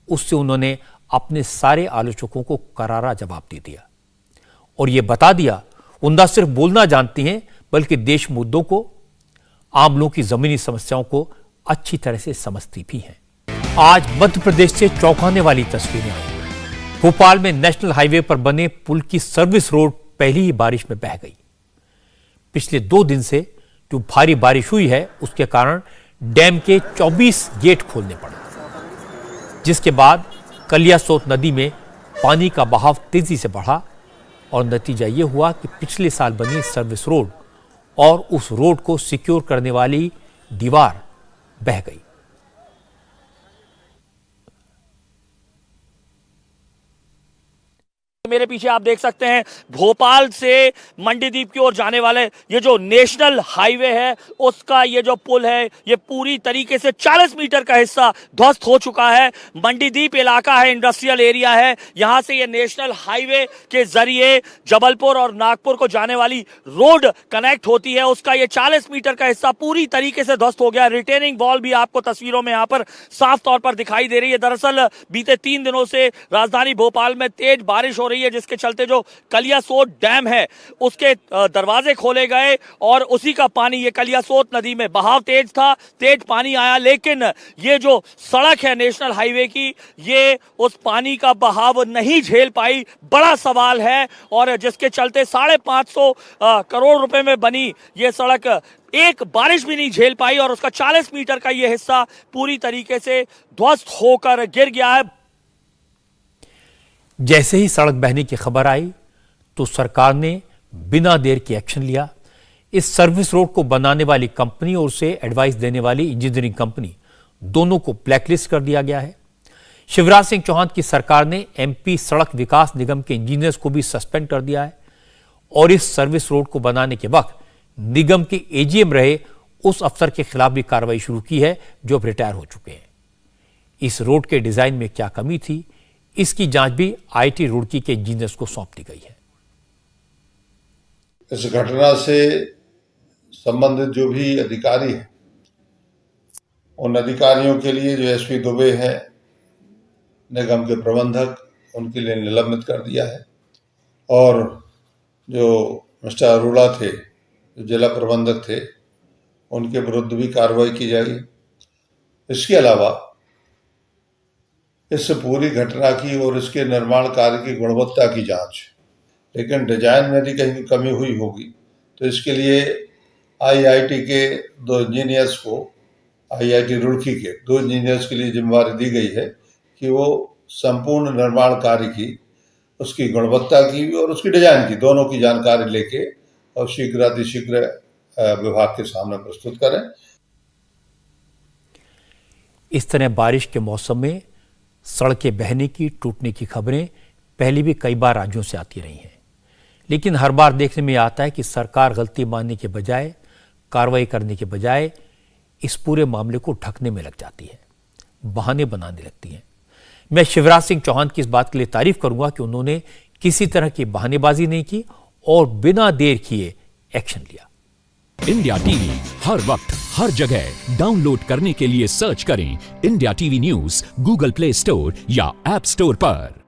उससे उन्होंने अपने सारे आलोचकों को करारा जवाब दे दिया और ये बता दिया वो न सिर्फ बोलना जानती हैं बल्कि देश मुद्दों को, आम लोगों की जमीनी समस्याओं को अच्छी तरह से समझती भी हैं। आज मध्य प्रदेश से चौंकाने वाली तस्वीरें आई। भोपाल में नेशनल हाईवे पर बने पुल की सर्विस रोड पहली ही बारिश में बह गई। पिछले 2 दिन से जो भारी बारिश हुई है उसके कारण डैम के 24 गेट खोलने पड़े, जिसके बाद कलियासोत नदी में पानी का बहाव तेजी से बढ़ा और नतीजा ये हुआ कि पिछले साल बनी सर्विस रोड और उस रोड को सिक्योर करने वाली दीवार बह गई। मेरे पीछे आप देख सकते हैं भोपाल से मंडीदीप की ओर जाने वाले ये जो नेशनल हाईवे है उसका ये जो पुल है ये पूरी तरीके से 40 मीटर का हिस्सा ध्वस्त हो चुका है। मंडीदीप इलाका है, इंडस्ट्रियल एरिया है, यहां से ये नेशनल हाईवे के जरिए जबलपुर और नागपुर को जाने वाली रोड कनेक्ट होती है, उसका ये 40 मीटर का हिस्सा पूरी तरीके से ध्वस्त हो गया। रिटेनिंग वॉल भी आपको तस्वीरों में यहां पर साफ तौर पर दिखाई दे रही है। दरअसल बीते 3 दिनों से राजधानी भोपाल में तेज बारिश हो रही है, जिसके चलते जो कलियासोत डैम है उसके दरवाजे खोले गए और उसी का पानी ये कलियासोत नदी में बहाव तेज था, तेज पानी आया, लेकिन ये जो सड़क है नेशनल हाईवे की ये उस पानी का बहाव नहीं झेल पाई। बड़ा सवाल है और जिसके चलते 550 करोड़ रुपए में बनी ये सड़क एक बारिश भी नहीं झेल पाई और उसका 40 मीटर का ये हिस्सा पूरी तरीके से ध्वस्त होकर गिर गया है। जैसे ही सड़क बहने की खबर आई तो सरकार ने बिना देर के एक्शन लिया। इस सर्विस रोड को बनाने वाली कंपनी और उसे एडवाइस देने वाली इंजीनियरिंग कंपनी दोनों को ब्लैकलिस्ट कर दिया गया है। शिवराज सिंह चौहान की सरकार ने एमपी सड़क विकास निगम के इंजीनियर्स को भी सस्पेंड कर दिया है और इस सर्विस रोड को बनाने के वक्त निगम के एजीएम रहे उस अफसर के खिलाफ भी कार्रवाई शुरू की है जो अब रिटायर हो चुके हैं। इस रोड के डिजाइन में क्या कमी थी, इसकी जांच भी आईआईटी रुड़की के इंजीनियर्स को सौंप दी गई है। इस घटना से संबंधित जो भी अधिकारी हैं उन अधिकारियों के लिए जो एसपी दुबे है निगम के प्रबंधक उनके लिए निलंबित कर दिया है और जो मिस्टर अरोड़ा थे जो जिला प्रबंधक थे उनके विरुद्ध भी कार्रवाई की जाएगी। इसके अलावा इस पूरी घटना की और इसके निर्माण कार्य की गुणवत्ता की जांच, लेकिन डिजाइन में यदि कहीं कमी हुई होगी तो इसके लिए आईआईटी के 2 इंजीनियर्स को, आईआईटी रुड़की के 2 इंजीनियर्स के लिए जिम्मेवारी दी गई है कि वो संपूर्ण निर्माण कार्य की, उसकी गुणवत्ता की और उसकी डिजाइन की दोनों की जानकारी लेके और शीघ्रातिशीघ्र विभाग के सामने प्रस्तुत करें। इस तरह बारिश के मौसम में सड़कें बहने की, टूटने की खबरें पहले भी कई बार राज्यों से आती रही हैं, लेकिन हर बार देखने में आता है कि सरकार गलती मानने के बजाय, कार्रवाई करने के बजाय इस पूरे मामले को ढकने में लग जाती है, बहाने बनाने लगती है। मैं शिवराज सिंह चौहान की इस बात के लिए तारीफ करूंगा कि उन्होंने किसी तरह की बहानेबाजी नहीं की और बिना देर किए एक्शन लिया। इंडिया टीवी हर वक्त हर जगह डाउनलोड करने के लिए सर्च करें India TV news Google play store या ऐप स्टोर पर।